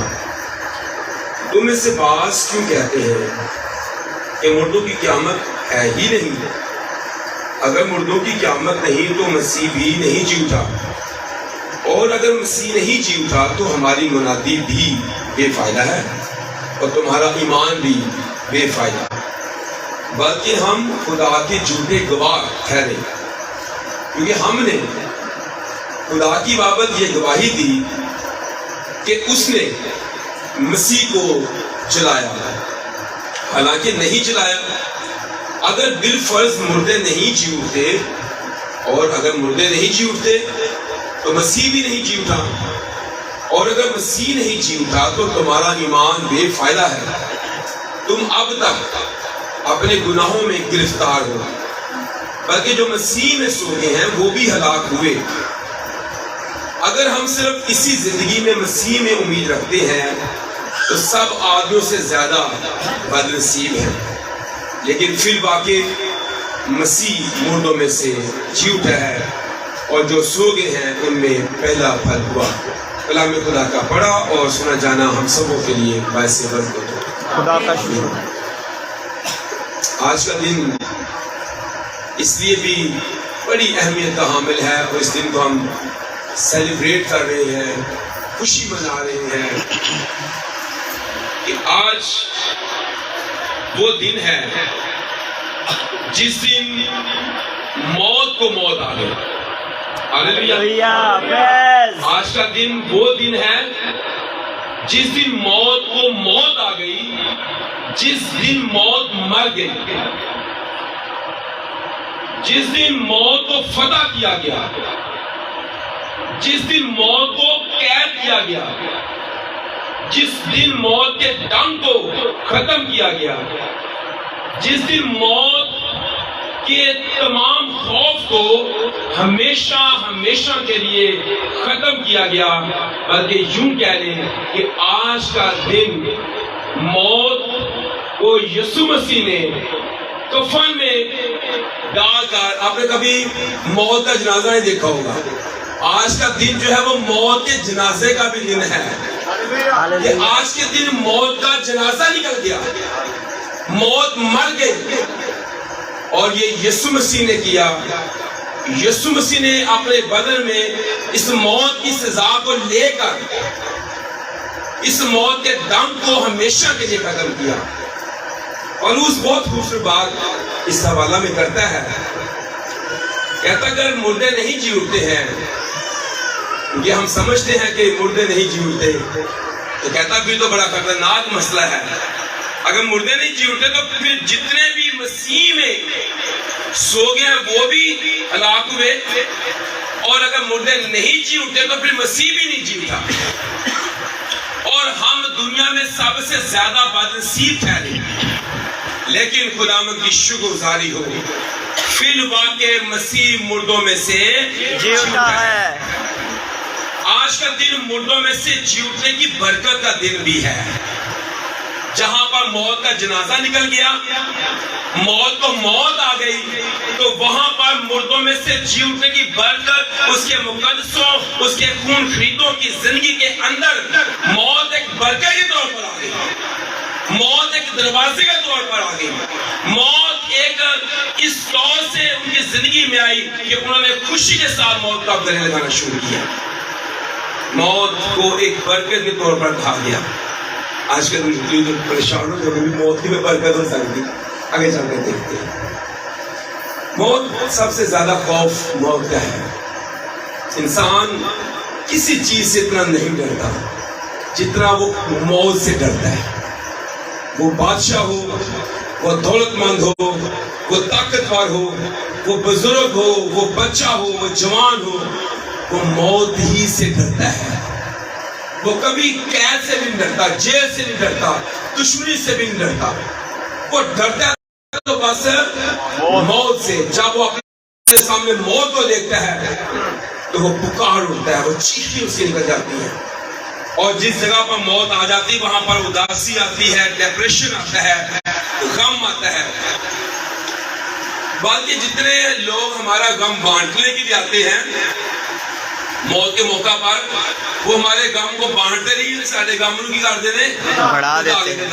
تم میں سے بعض کیوں کہتے ہیں کہ مردوں کی قیامت ہے ہی نہیں؟ اگر مردوں کی قیامت نہیں تو مسیح بھی نہیں جی اٹھا, اور اگر مسیح نہیں جی اٹھا تو ہماری منادی بھی بے فائدہ ہے اور تمہارا ایمان بھی بے فائدہ, بلکہ ہم خدا کے جھوٹے گواہ ٹھہرے. کیونکہ ہم نے خدا کی بابت یہ گواہی دی کہ اس نے مسیح کو جلایا, حالانکہ نہیں جلایا. اگر بالفرض مردے نہیں جی اٹھتے, اور اگر مردے نہیں جی اٹھتے تو مسیح بھی نہیں جی اٹھا, اور اگر مسیح نہیں جی اٹھا تو تمہارا ایمان بے فائدہ ہے. تم اب تک اپنے گناہوں میں گرفتار ہو, بلکہ جو مسیح میں سو گئے ہیں وہ بھی ہلاک ہوئے. اگر ہم صرف اسی زندگی میں مسیح میں امید رکھتے ہیں تو سب آدمیوں سے زیادہ بد نصیب ہیں, لیکن پھر واقع مسیح مردوں میں سے جی اٹھا ہے, اور جو سو گئے ہیں ان میں پہلا پھل ہوا. کلام خدا کا پڑھا اور سنا جانا ہم سبوں کے لیے باعث برکت ہو. خدا کا شکر. آج کا دن اس لیے بھی بڑی اہمیت کا حامل ہے, اور اس دن کو ہم سیلیبریٹ کر رہے ہیں, خوشی منا رہے ہیں. کہ آج وہ دن ہے جس دن موت کو موت آ گئی. ہلیلویا. آمین. آج کا دن وہ دن ہے جس دن موت کو موت آ گئی, جس دن موت مر گئی, جس دن موت کو فتح کیا گیا, جس دن موت کو قید کیا گیا, جس دن موت کے ڈنگ کو ختم کیا گیا, جس دن موت کے تمام خوف کو ہمیشہ ہمیشہ کے لیے ختم کیا گیا, بلکہ یوں کہہ لیں کہ آج کا دن موت کو یسوع مسیح نے کفن میں ڈال کر, آپ نے کبھی موت کا جنازہ نہیں دیکھا ہوگا, آج کا دن جو ہے وہ موت کے جنازے کا بھی دن ہے. کہ آج کے دن موت کا جنازہ نکل گیا, موت مر گئی, اور یہ یسوع مسیح نے کیا. یسوع مسیح نے اپنے بدن میں اس موت کی سزا کو لے کر اس موت کے دم کو ہمیشہ کے لیے ختم کیا. اور اس بہت خوبصورت بات اس حوالہ میں کرتا ہے, کہتا اگر مردے نہیں جی اٹھتے ہیں, کیونکہ ہم سمجھتے ہیں کہ مردے نہیں جی اٹھتے, تو کہتا پھر تو بڑا خطرناک مسئلہ ہے. اگر مردے نہیں جی اٹھتے تو پھر جتنے بھی مسیح میں سو گئے ہیں وہ بھی ہلاک ہوئے, اور اگر مردے نہیں جی اٹھتے تو پھر مسیح بھی نہیں جی اٹھا, اور ہم دنیا میں سب سے زیادہ بدنصیب ٹھہرے. لیکن خداوند کی شکر گزاری ہو, فی الواقع مسیح مردوں میں سے جی اٹھا ہے. آج کا دن مردوں میں سے جی اٹھنے کی برکت کا دن بھی ہے. جہاں پر موت کا جنازہ نکل گیا, موت کو موت آ گئی, تو وہاں پر مردوں میں سے جی اٹھنے کی برکت, اس کے مقدسوں, اس کے خون خریدوں کی زندگی کے اندر موت ایک برکت کے طور پر آ گئی, موت ایک دروازے کے طور پر آ گئی. موت ایک اس طور سے ان کی زندگی میں آئی کہ انہوں نے خوشی کے ساتھ موت کا گلے لگانا شروع کیا. موت کو ایک برکت کے طور پر کہا گیا. آج کل جو پریشان ہو, جب بھی موت کی میں برکت ہو سکتی, آگے چل کر دیکھتے ہیں. موت سب سے زیادہ خوف موت کا ہے. انسان کسی چیز سے اتنا نہیں ڈرتا جتنا وہ موت سے ڈرتا ہے. وہ بادشاہ ہو, وہ دولت مند ہو, وہ طاقتور ہو, وہ بزرگ ہو, وہ بچہ ہو, وہ جوان ہو, وہ موت ہی سے ڈرتا ہے. وہ کبھی قید سے بھی نہیں ڈرتا, جیل سے نہیں ڈرتا, دشمنی سے بھی نہیں ڈرتا. وہ ڈرتا ہے تو بس موت سے. جب وہ اپنے سامنے موت کو دیکھتا ہے تو وہ پکار اٹھتا ہے, وہ چیخیں اس کی نکل جاتی ہیں. اور جس جگہ پر موت آ جاتی وہاں پر اداسی آتی ہے, ڈپریشن آتا ہے, غم آتا ہے. باقی جتنے لوگ ہمارا غم بانٹنے کے لیے آتے ہیں موت کے موقع پر, وہ ہمارے غم کو بانٹتے رہی, سارے غم کی کر دینے بڑھا دیتے ہیں.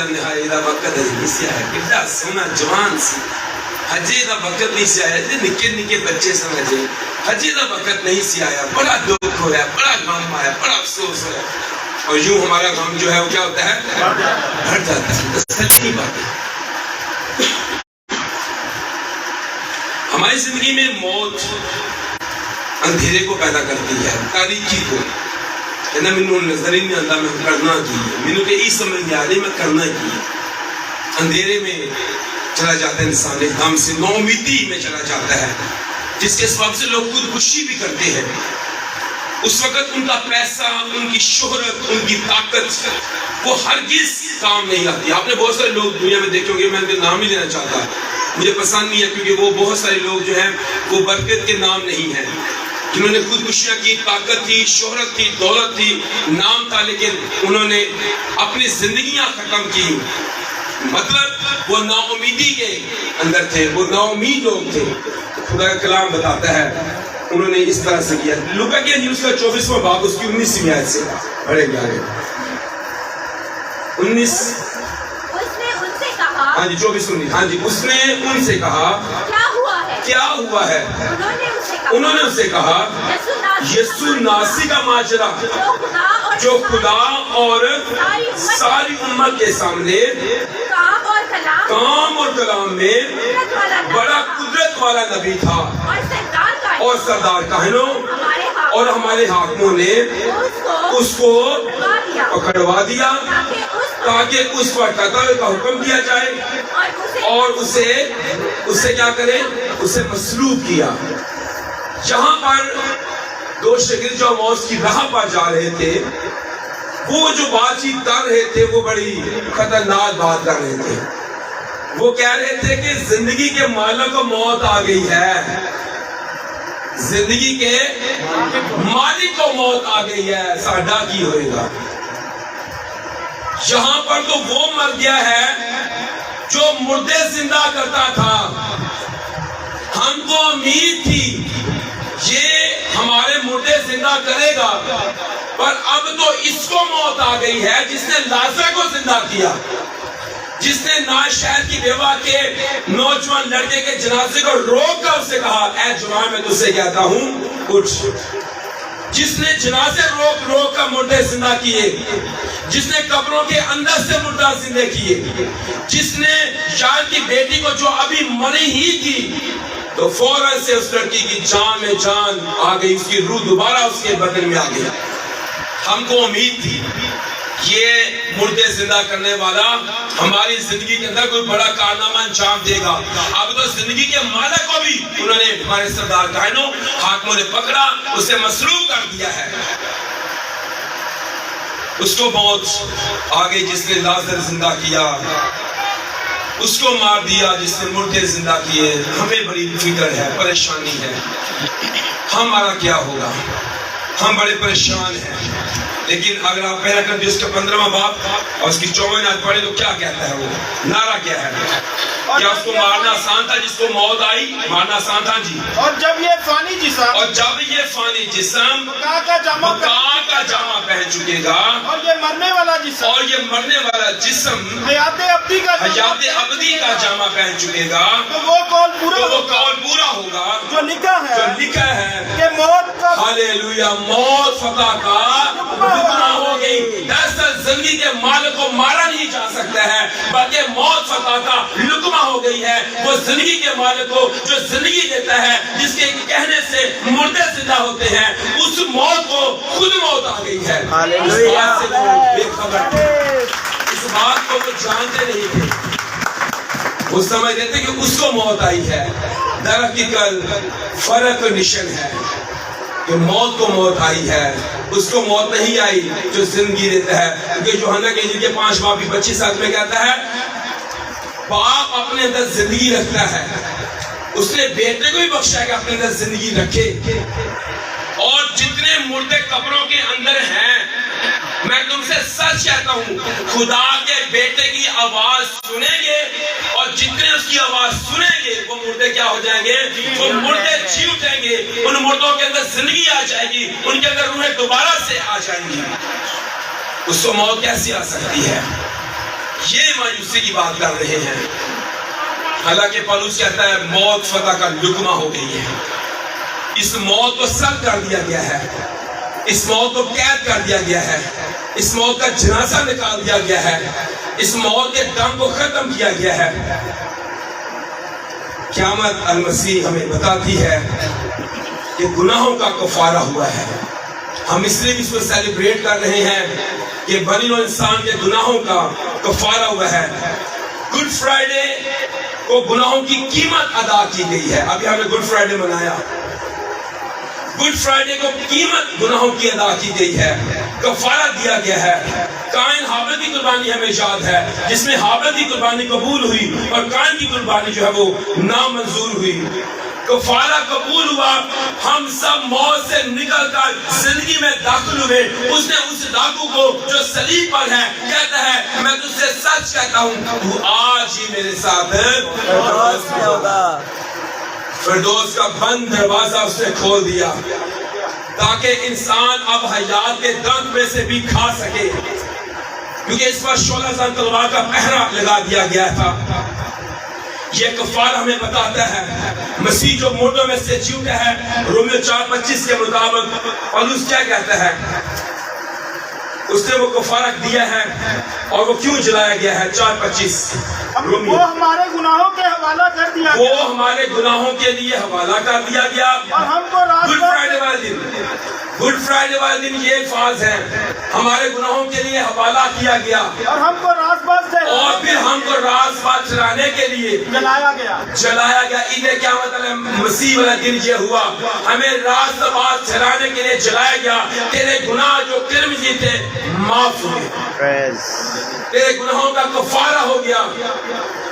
سونا جوان سی حجے دا وقت نہیں سی آیا, نکے نکے بچے سمجھے حجے دا وقت نہیں سی آیا, بڑا دکھ ہو رہا ہے, بڑا غم آیا, بڑا افسوس ہو رہا ہے. اور یوں ہمارا غم جو ہے وہ کیا ہوتا ہے, بڑھ جاتا ہے. سچی بات ہے. ہماری زندگی میں موت اندھیرے کو پیدا کرتی ہے, تاریکی کو. کہنا مینوں نظر ہی نہیں آتا میں کرنا کی ہے, مینوں کہ یہ سمجھ نہیں آ رہی میں کرنا کی ہے. اندھیرے میں چلا جاتا ہے انسان, ایک دم سے نو امیدی میں چلا جاتا ہے, جس کے سبب سے لوگ خودکشی بھی کرتے ہیں. اس وقت ان کا پیسہ, ان کی شہرت, ان کی طاقت وہ ہرگز کام نہیں آتی. آپ نے بہت سارے لوگ دنیا میں دیکھے ہوں گے, میں ان کے نام ہی لینا چاہتا, مجھے پسند نہیں ہے کیونکہ وہ بہت سارے لوگ جو ہیں وہ برکت کے نام نہیں ہیں, جنہوں نے خودکشیاں کی, طاقت تھی, شہرت تھی, دولت تھی, نام تھا, لیکن انہوں نے اپنی زندگیاں ختم کی. مطلب وہ نا امیدی کے اندر تھے, وہ نا امید لوگ تھے. خدا کا کلام بتاتا ہے انہوں نے اس طرح سے کیا. لوکا کی انجیل اس کا 24واں باب اس کی 19ویں آیت سے پڑھیں گے آگے. 19 ہاں جی 24 19. ہاں جی, اس نے ان سے کہا کیا ہوا ہے, کیا ہوا ہے. انہوں نے ان سے انہوں نے اسے کہا یسوع ناصری کا ماجرا جو خدا اور ساری امت کے سامنے کام اور کلام میں بڑا قدرت والا نبی تھا، اور سردار کاہنوں اور ہمارے حاکموں نے اس کو پکڑوا دیا تاکہ اس پر قتل کا حکم دیا جائے اور اسے کیا کرے، اسے مصلوب کیا۔ جہاں پر دو شاگرد جو موت کی راہ پر جا رہے تھے، وہ جو بات چیت کر رہے تھے وہ بڑی خطرناک بات کر رہے تھے۔ وہ کہہ رہے تھے کہ زندگی کے مالک کو موت آ گئی ہے، زندگی کے مالک کو موت آ گئی ہے، ساڈا کی ہوئے گا۔ یہاں پر تو وہ مر گیا ہے جو مردے زندہ کرتا تھا۔ ہم کو امید تھی یہ ہمارے مردے زندہ کرے گا، پر اب تو اس کو موت آ گئی ہے جس نے لازر کو زندہ کیا، جس نے ناز شہر کی بیوہ کے نوجوان لڑکے کے جنازے کو روک کر اسے کہا اے جوان میں تجھ سے کہتا ہوں اٹھ، جس نے جنازے روک کر مردے زندہ کیے، جس نے قبروں کے اندر سے مردہ زندہ کیے، جس نے یار کی بیٹی کو جو ابھی مری ہی تھی تو فوراً سے اس لڑکی کی جان میں جان آ گئی، اس کی روح دوبارہ اس کے بدن میں آ گئی۔ ہم کو امید تھی یہ مردے زندہ کرنے والا ہماری زندگی کے اندر کوئی بڑا کارنامہ انجام دے گا۔ اب تو زندگی کے مالک کو بھی انہوں نے ہمارے سردار کاہنوں حاکموں نے پکڑا، اسے مصلوب کر دیا ہے۔ اس کو موت آ گئی جس نے لازر زندہ کیا، اس کو مار دیا جس نے مردے زندہ کیے۔ ہمیں بڑی فکر ہے، پریشانی ہے، ہمارا کیا ہوگا، ہم بڑے پریشان ہیں۔ لیکن اگر آپ پہلا کر اس کا 15واں باب اور اس کی 54 آیت پڑھیں تو کیا کہتا ہے، وہ نعرہ کیا ہے؟ کیا اس کو مارنا آسان تھا؟ جس کو موت آئی مارنا آسان تھا جی۔ اور جب یہ فانی جسم بقا کا جامع پہن چکے گا اور یہ مرنے والا جسم حیات ابدی کا جامع پہن چکے گا تو وہ قول پورا ہوگا جو لکھا ہے کہ موت کا ہاللیلویا، موت فتح کا لقمہ ہو گئی۔ دراصل زندگی کے مالک کو مارا نہیں جا سکتا ہے بلکہ موت فتح کا لقمہ ہو گئی ہے۔ وہ زندگی کے مالک کو جو زندگی دیتا ہے، جس کے کہنے سے مردے زندہ ہوتے ہیں، اس موت کو خود موت آ گئی ہے۔ اس بات سے وہ بے خبر تھے، اس بات کو وہ جانتے نہیں تھے، وہ سمجھتے تھے کہ اس کو موت آئی ہے۔ در حقیقت فرق نشان ہے کہ موت کو موت آئی ہے، اس کو موت نہیں آئی جو زندگی دیتا ہے۔ کیونکہ یوحنا کے انجیل کے 5 باب 25 میں کہتا ہے باپ اپنے اندر زندگی رکھتا ہے، اس نے بیٹے کو بھی بخشا ہے کہ اپنے اندر زندگی رکھے۔ اور جتنے مردے قبروں کے اندر ہیں، میں تم سے سچ کہتا ہوں خدا کے بیٹے کی آواز سنیں گے، اور جتنے اس کی آواز سنیں گے وہ مردے کیا ہو جائیں گے؟ وہ مردے جی اٹھیں گے، ان مردوں کے اندر زندگی آ جائے گی، ان کے اندر روحیں دوبارہ سے آ جائیں گی۔ اس کو موت کیسی آ سکتی ہے؟ یہ مایوسی کی بات کر رہے ہیں۔ حالانکہ پولس کہتا ہے موت فتح کا لقمہ ہو گئی ہے، اس موت کو سلب کر دیا گیا ہے، اس موت کو قید کر دیا گیا ہے، اس موت کا جنازہ نکال دیا گیا ہے، اس موت کے دم کو ختم کیا گیا ہے۔ قیامت المسیح ہمیں بتاتی ہے کہ گناہوں کا کفارہ ہوا ہے۔ ہم اس لیے اس کو سیلیبریٹ کر رہے ہیں کہ بنی نوع انسان کے گناہوں کا کفارہ ہوا ہے۔ گڈ فرائیڈے کو گناہوں کی قیمت ادا کی گئی ہے۔ ابھی ہم نے گڈ فرائیڈے منایا، گڈ فرائیڈے کو قیمت گناہوں کی ادا کی گئی ہے، کفارہ دیا گیا ہے۔ قائن ہابیل کی قربانی ہمیں یاد ہے، جس میں ہابیل کی قربانی قبول ہوئی اور قائن کی قربانی جو ہے وہ نامنظور ہوئی۔ کفارہ قبول ہوا، ہم سب موت سے نکل کر زندگی میں داخل ہوئے۔ اس نے اس ڈاکو کو جو صلیب پر ہے کہتا ہے میں تجھ سے سچ کہتا ہوں تو آج ہی میرے ساتھ فردوس کا بند دروازہ اس نے کھول دیا تاکہ انسان اب حیات کے دنت میں سے بھی کھا سکے، کیونکہ اس پر شعلہ زن تلوار کا پہرا لگا دیا گیا تھا۔ یہ کفارہ ہمیں بتاتا ہے مسیح جو مردوں میں سے جی اٹھا ہے، رومیو 4:25 کے مطابق پولس کیا کہتا ہے؟ اس نے وہ کفارہ دیا ہے اور وہ کیوں جلایا گیا ہے؟ 4:25 وہ ہمارے گناہوں کے حوالہ کر دیا وہ گیا ہمارے گناہوں کے لیے حوالہ کر دیا گیا۔ اور ہم کو راست گڈ فرائیڈے والے دن، گڈ فرائیڈے والے دن یہ الفاظ ہیں، ہمارے گناہوں کے لیے حوالہ کیا گیا اور ہم کو راست بات سے اور پھر ہم کو راست بات چلانے کے لیے جلایا گیا۔ جلایا گیا۔ انہیں کیا مطلب؟ مسیح والا دن یہ ہوا، ہمیں راست بات چلانے کے لیے جلایا گیا۔ تیرے گناہ جو کرمزی تھے معاف ہوئے، تیرے گناہوں کا کفارہ ہو گیا۔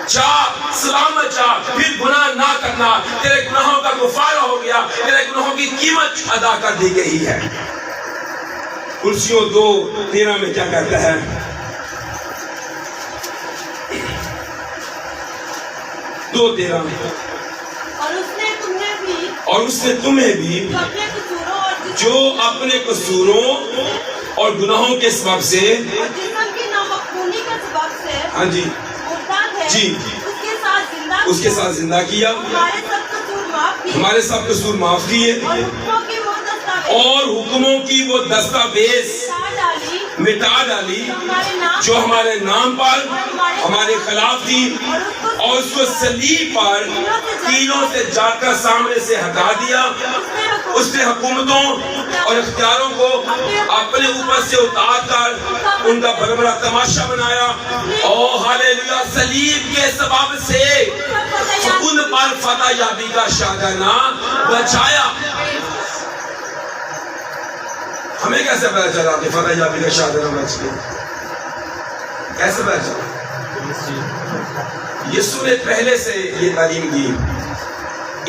جا سلامت جا، پھر گناہ نہ کرنا، تیرے گناہوں کا کفارہ ہو گیا، تیرے گناہوں کی قیمت ادا کر دی گئی ہے۔ کرسیوں 2:13 میں کیا کہتا ہے؟ 2:13 اور اس نے تمہیں بھی جو اپنے قصوروں جو اپنے قصوروں اور گناہوں کے سبب سے اور جسم کی نامخونی کے سبب سے ہاں جی مرتد ہے، جی اس کے ساتھ زندہ کیا، ہمارے سب قصور معاف کیے، ہمارے سب قصور معاف کیے اور حکموں کی وہ دستاویز ڈالی مٹا ڈالی جو ہمارے نام پر ہمارے خلاف تھی، اور اس کو صلیب پر تینوں سے جا کر سامنے سے ہٹا دیا۔ اس نے حکومتوں اور اختیاروں کو اپنے اوپر سے اتار کر ان کا بڑا بڑا تماشا بنایا۔ او ہاللیلویا! صلیب کے سبب سے ان پر فتح یابی کا شادانہ بچایا۔ ہمیں کیسے پتا چلا کہ فتح یابی کا شادانہ بچ گیا؟ کیسے پتا چلا؟ یسوع نے پہلے سے یہ تعلیم دی،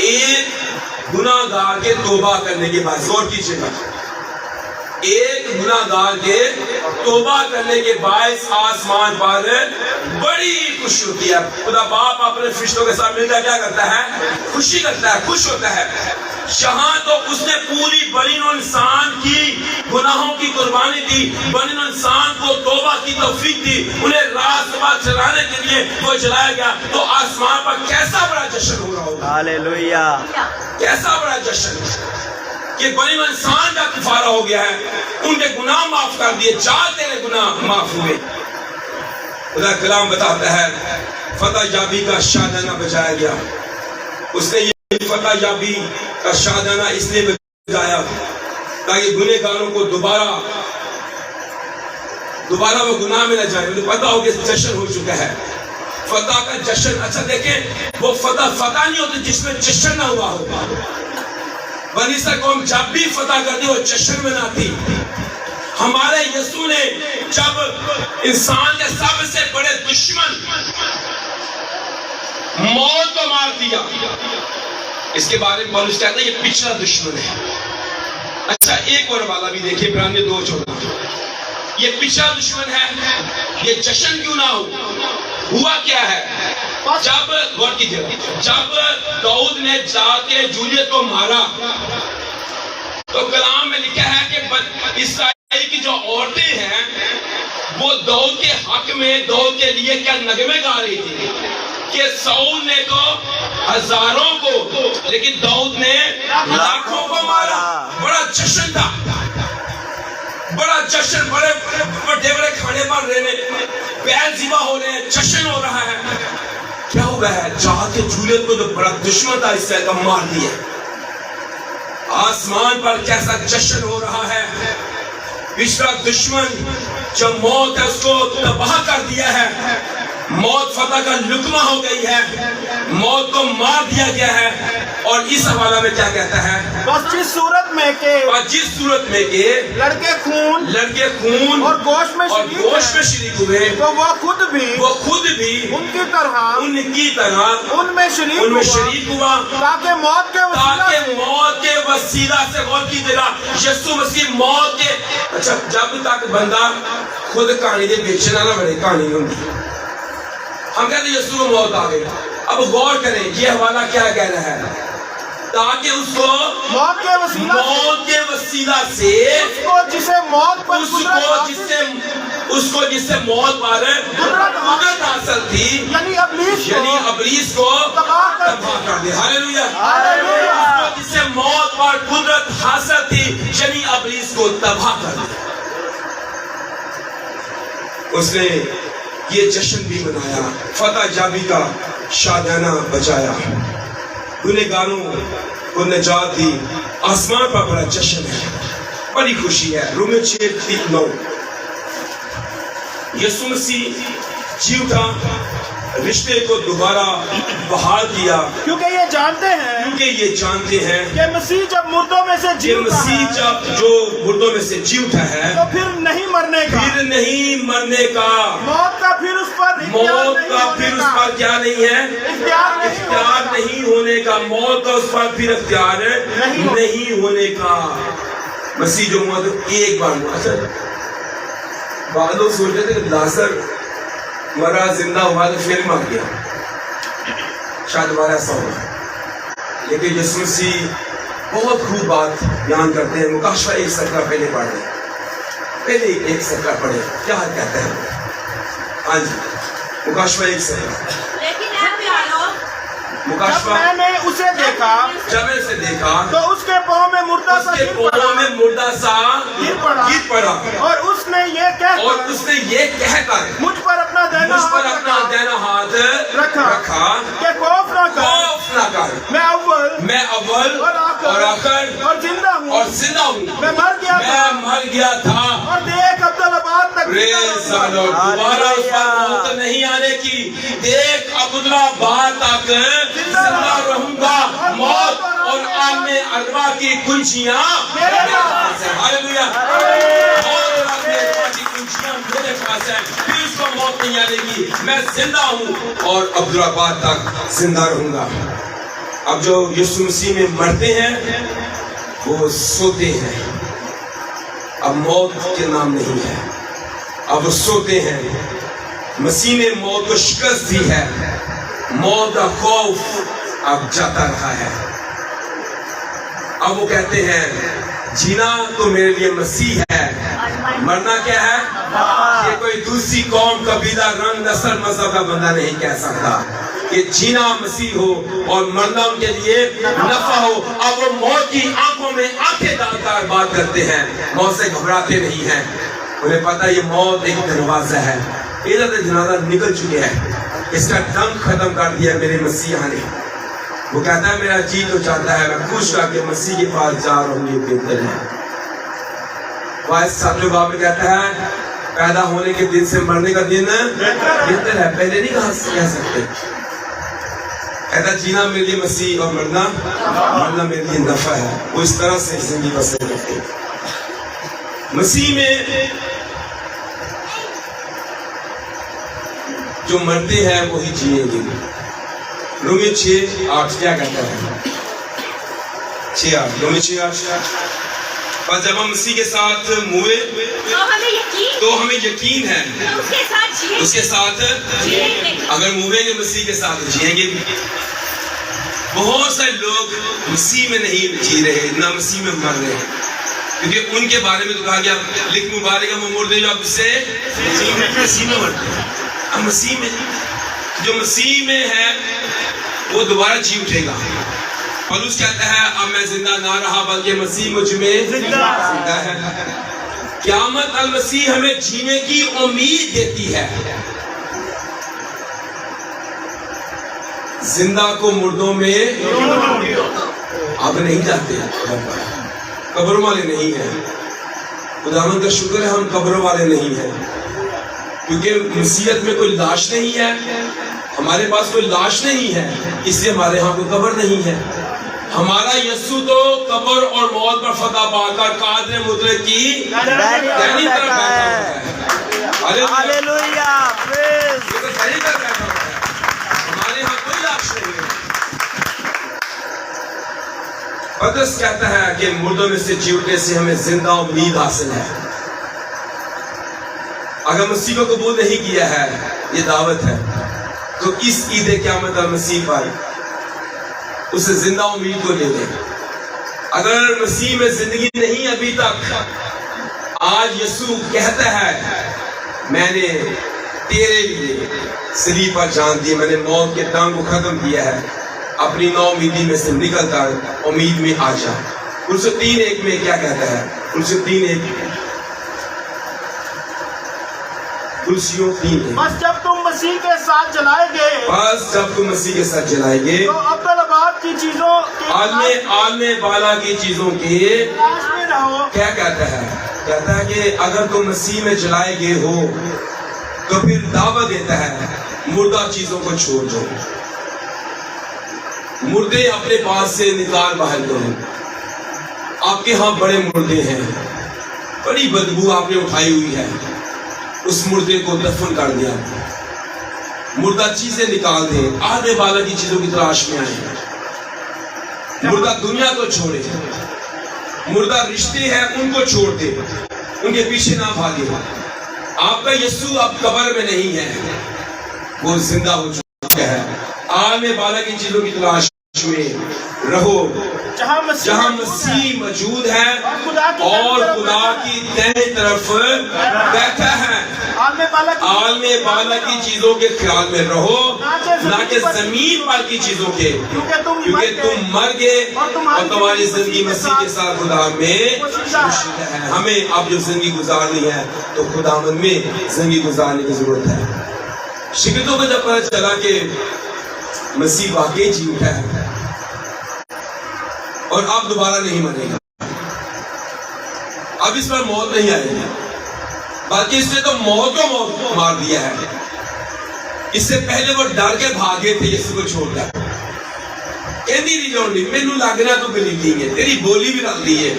ایک گناہ گار کے توبہ کرنے کے بعد، غور کیجیے گا، ایک گناہ گار کے توبہ کرنے کے باعث آسمان پر بڑی خوشی ہوتی ہے۔ خدا باپ اپنے فرشتوں کے ساتھ مل کر کیا کرتا ہے؟ خوشی کرتا ہے، خوش ہوتا ہے۔ یہاں تو اس نے پوری بنی نوع انسان کی گناہوں کی قربانی دی، بنی نوع انسان کو توبہ کی توفیق دی، انہیں راست بات چلانے کے لیے وہ جلایا گیا۔ تو آسمان پر کیسا بڑا جشن ہو رہا ہوگا، ہاللیلویا، کیسا بڑا جشن کہ بنی نوع انسان کا کفارہ ہو گیا ہے، ان کے گناہ معاف کر دیے، جا تیرے گناہ معاف ہوئے۔ خدا کلام بتاتا ہے فتح یابی کا شادانہ بجایا گیا۔ اس نے یہ فتح یابی کا شادانہ اس لیے بجایا تاکہ گنہ گاروں کو دوبارہ وہ گناہ میں نہ جائیں۔ مجھے پتا ہو کہ جشن ہو چکا ہے، فتح کا جشن۔ اچھا دیکھیں، وہ فتح نہیں ہوتی جس میں جشن نہ ہوا ہوگا۔ بنی اسرائیل قوم جب بھی فتح کرتی وہ جشن مناتی۔ ہمارے یسوع نے جب انسان کے سب سے بڑے دشمن موت کو مار دیا، اس کے بارے میں پولس کہتا ہے یہ پچھلا دشمن ہے۔ اچھا ایک اور والا بھی دیکھیں، برانیہ 2:14، یہ پچھلا دشمن ہے، یہ جشن کیوں نہ ہوا کیا ہے؟ جب غور کیجیے، جب داؤد نے جا کے جولیت کو مارا تو کلام میں لکھا ہے کہ اسرائیل کی جو عورتیں ہیں وہ داؤد کے حق میں، داؤد کے لیے کیا نغمے گا رہی تھی کہ ساؤل نے تو ہزاروں کو لیکن داؤد نے لاکھوں کو مارا۔ بڑا جشن تھا، بڑا جشن، بڑے بڑے کھانے پر رہنے، بیل ذبح ہو رہے ہیں، جشن ہو رہا ہے۔ کیا ہوا ہے؟ جا کے جولیت کو جو بڑا دشمن تھا اس سے مار دیا۔ آسمان پر کیسا جشن ہو رہا ہے، پچھلا دشمن جو موت ہے اس کو تباہ کر دیا ہے، موت فتح کا لقمہ ہو گئی ہے، موت کو مار دیا گیا ہے۔ اور اس حوالہ میں کیا کہتا ہے؟ بس جس صورت میں کہ لڑکے خون اور گوشت میں شریک ہوئے تو وہ خود بھی ان کی طرح ان میں شریک ہوا تاکہ موت کے وسیلہ سے غور کیجیے گا، یسوع مسیح موت کے۔ اچھا جب تک بندہ خود کہانی دے بیچنا نہ بڑے کہانی ہوگی، ہم کہتے ہیں یسوع کو موت آ گئی۔ اب غور کریں یہ حوالہ کیا کہہ رہا ہے؟ تاکہ اس کو موت کے وسیلہ سے جسے موت پر اس کو جس سے موت پر قدرت حاصل تھی، یعنی ابلیس کو تباہ کر دیا. ہاللیلویہ. اس کو جس سے موت پر قدرت حاصل تھی، یعنی ابلیس کو تباہ کر دیا. اس نے یہ جشن بھی منایا، فتح جابی کا شادیانہ بجایا، گنہگاروں کو نجات دی. آسمان پر بڑا جشن ہے، بڑی خوشی ہے. رومیو 6:9 یسوع مسیح جی اٹھا، رشتے کو دوبارہ بحال کیا، کیونکہ یہ جانتے ہیں کہ مسیح جب مردوں میں سے جی اٹھا ہے تو پھر نہیں مرنے کا، موت کا پھر اس پر کیا نہیں ہے، اختیار نہیں ہونے کا. موت کا اس پر پھر اختیار نہیں ہونے کا. مسیح جو ہوا تو ایک بار ہوا. بعض لوگ سوچتے تھے کہ لازر مرا زندہ ہوا تو پھر مر گیا، شاید ہمارا ایسا ہوگا. لیکن یسوع مسیح بہت خوب بات بیان کرتے ہیں. مکاشفہ 1 سطر پہلے پڑھ لیں، پہلے 1 سطر پڑھیں. کیا کہتا ہے؟ ہاں جی، مکاشفہ 1 سطر. جب میں نے اسے دیکھا تو اس کے پاؤں میں مردہ سا گر پڑا، اور اس نے یہ کہہ کر مجھ پر اپنا دینا ہاتھ رکھا کہ خوف نہ کر، میں اول اور آخر اور زندہ ہوں. میں مر گیا تھا اور دیکھ عبدالآباد تک دوبارہ اس پر موت نہیں آنے کی. دیکھ عبدالآباد تک زندہ رہوں گا. موت اور عالم ارواح کی کنجیاں میرے پاس ہیں. ہاللیلویہ. موت اور عالم ارواح کی کنجیاں میرے پاس ہیں. پھر اس کو موت نہیں آنے کی. میں زندہ ہوں اور عبدالآباد تک زندہ رہوں گا. اب جو یسوع مسیح میں مرتے ہیں وہ سوتے ہیں. اب موت کے نام نہیں ہے، اب وہ سوتے ہیں. مسیح نے موت کو شکست دی ہے. موت کا خوف اب جاتا رہا ہے. اب وہ کہتے ہیں جینا تو میرے لیے مسیح ہے، مرنا کیا ہے؟ یہ کوئی دوسری قوم، قبیلہ، رنگ، نسل، مذہب کا بندہ نہیں کہہ سکتا. کہ جینا مسیح ہو اور مرنا ان کے لیے نفع ہو. اب وہ موت کی آنکھوں میں آنکھیں ڈال کر بات کرتے ہیں. موت سے گھبراتے نہیں ہیں. انہیں پتا یہ موت ایک دروازہ ہے. ادھر سے جنازہ نکل چکے ہیں، اس کا ڈنگ ختم کر دیا میرے مسیح نے. وہ کہتا ہے میرا جی تو چاہتا ہے میں خوش رہ کے مسیح کے پاس جا رہا ہوں، یہ بہتر ہے. ساتویں باب میں کہتا ہے پیدا ہونے کے دن سے مرنے کا دن بہتر ہے. پہلے نہیں کہہ سکتے. کہتا جینا میرے لیے مسیح اور مرنا میرے لیے نفع ہے. وہ اس طرح سے زندگی بسر کرتے. مسیح میں جو مرتے ہیں وہی جیئیں گے. رومیو 6:8 کیا کہتا ہے؟ 6:8 رومیو 6:8 اور جب ہم مسیح کے ساتھ موئے تو ہمیں یقین ہے اس کے ساتھ اگر موئیں گے مسیح کے ساتھ جیئیں گے بھی. بہت سے لوگ مسیح میں نہیں جی رہے، نہ مسیح میں مر رہے ہیں، کیونکہ ان کے بارے میں تو کہا گیا لکھ مبارک ہم مردے جو اب سے مسیح میں مرتے ہیں. اب مسیح میں جو مسیح میں ہے وہ دوبارہ جی اٹھے گا. پولس کہتا ہے اب میں زندہ نہ رہا بلکہ مسیح مجھ میں زندہ ہے. قیامت المسیح ہمیں جینے کی امید دیتی ہے. زندہ کو مردوں میں اب نہیں جاتے، قبروں والے نہیں ہیں. خداوند کا شکر ہے ہم قبروں والے نہیں ہیں، کیونکہ مسیحیت میں کوئی لاش نہیں ہے. ہمارے پاس کوئی لاش نہیں ہے، اس لیے ہمارے ہاں کوئی قبر نہیں ہے. ہمارا یسوع تو قبر اور موت پر فتح پا کر قادر مطلق کی دہنی طرف بیٹھا ہوا ہے. ہاللیلویہ. ہمارے ہاں کوئی لاش نہیں ہے. پطرس کہتا ہے کہ مردوں میں سے جی اٹھنے سے ہمیں زندہ امید حاصل ہے. اگر مسیح کو قبول نہیں کیا ہے، یہ دعوت ہے، تو اس عید قیامت المسیح پر اسے زندہ امید کو لے لیں. اگر مسیح میں زندگی نہیں ابھی تک، آج یسوع کہتا ہے میں نے تیرے لیے صلیب پر جان دی, میں نے موت کے ٹانگ کو ختم کیا ہے, اپنی نا امیدی میں سے نکل کر امید میں آ جا. کلوسی 3:1 میں کیا کہتا ہے؟ کلوسی 3:1 بس جب تم مسیح کے ساتھ جلائے گے, بس جب تم مسیح کے ساتھ جلائے گے تو عبدالآباد کی چیزوں کے عالم بالا کی چیزوں کی تلاش میں رہو. کیا کہتا ہے؟ کہتا ہے کہ اگر تم مسیح میں جلائے گئے ہو تو پھر دعوت دیتا ہے مردہ چیزوں کو چھوڑ دو, مردے اپنے پاس سے نکال باہر کرو. آپ کے ہاں بڑے مردے ہیں, بڑی بدبو آپ نے اٹھائی ہوئی ہے, اس مردے کو دفن کر دیا, مردہ چیزیں نکال دیں, آنے والا کی چیزوں کی تلاش میں آئیں, مردہ دنیا کو چھوڑے, مردہ رشتے ہیں ان کو چھوڑ دے, ان کے پیچھے نہ بھاگے. آپ کا یسوع اب قبر میں نہیں ہے, وہ زندہ ہو چکا ہے. آنے والا کی چیزوں کی تلاش میں رہو جہاں جہاں مسیح موجود ہے اور خدا کی دائیں طرف بیٹھا ہے. عالم بالا کی چیزوں کے خیال میں رہو, نہ کہ زمین پر کی چیزوں کے, کیونکہ تم مر گئے اور تمہاری زندگی مسیح کے ساتھ خدا میں خوشی ہے. ہمیں اب جو زندگی گزارنی ہے تو خداوند میں زندگی گزارنے کی ضرورت ہے. شگردوں کو جب پتہ چلا کہ مسیح واقعی جی اٹھا ہے اور اب دوبارہ نہیں مرے گا, اب اس پر موت نہیں آئے گی, بلکہ اس نے تو موت کو موت مار دیا ہے. اس سے پہلے وہ ڈر کے بھاگے تھے یسوع کو چھوڑ کر. کہندی نہیں جانڈی مینوں لگنا تو غریبی ہے, تیری بولی بھی رکھ دی ہے,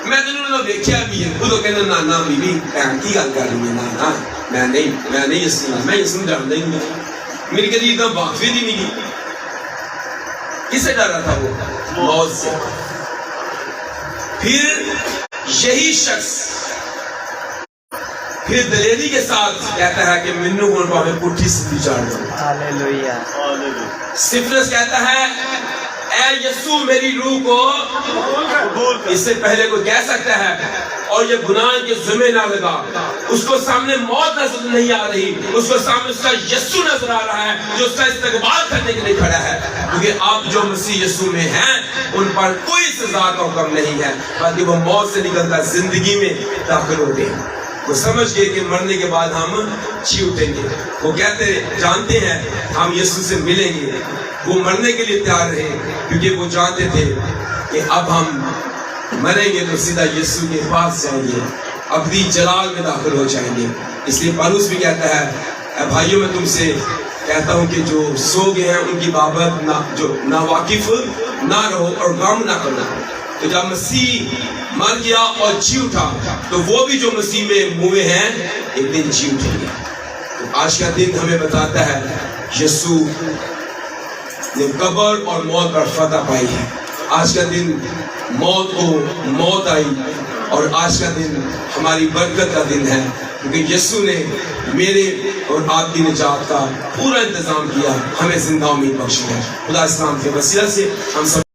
میں تینوں دیکھیا بھی ہے. خود کہنا نانا بی بی کی گل کر رہی ہے, نانا میں نہیں یسوع جانتا ہی نہیں, میری کدی اتنا واقفی دی نہیں کی. کس سے ڈر رہا تھا وہ؟ موت سے. پھر یہی شخص پھر دلیری کے ساتھ کہتا ہے کہ منو ہون پاوے پٹھی سیدھی چاڑ دو. ہاللویہ. سفرس کہتا ہے اے یسوع میری روح کو قبول کر. اس سے پہلے کوئی کہہ سکتا ہے اور یہ گناہ کے ذمہ نہ لگا, اس کو سامنے موت نظر نہیں آ رہی, اس کو سامنے اس کا یسوع نظر آ رہا ہے جو اس کا استقبال کرنے کے لیے کھڑا ہے. کیونکہ آپ جو مسیح یسوع میں ہیں ان پر کوئی سزا کا حکم نہیں ہے, بلکہ وہ موت سے نکل کر زندگی میں داخل ہو گئے. وہ سمجھ گئے کہ مرنے کے بعد ہم جی اٹھیں گے. وہ جانتے ہیں ہم یسوع سے ملیں گے. وہ مرنے کے لیے تیار رہے کیونکہ وہ جانتے تھے کہ اب ہم مریں گے تو سیدھا یسوع کے پاس جائیں گے, ابدی جلال میں داخل ہو جائیں گے. اس لیے پالوس بھی کہتا ہے اے بھائیوں میں تم سے کہتا ہوں کہ جو سو گئے ہیں ان کی بابت جو نا واقف نہ رہو اور غم نہ کرنا. تو جب مسیح مر گیا اور جی اٹھا تو وہ بھی جو مسیح میں موئے ہیں ایک دن جی اٹھیں گے. تو آج کا دن ہمیں بتاتا ہے یسوع نے قبر اور موت پر فتح پائی ہے. آج کا دن موت کو موت آئی اور آج کا دن ہماری برکت کا دن ہے کیونکہ یسوع نے میرے اور آپ کی نجات کا پورا انتظام کیا, ہمیں زندہ امید بخشی ہے. خدا اسلام کے وسیلہ سے ہم سب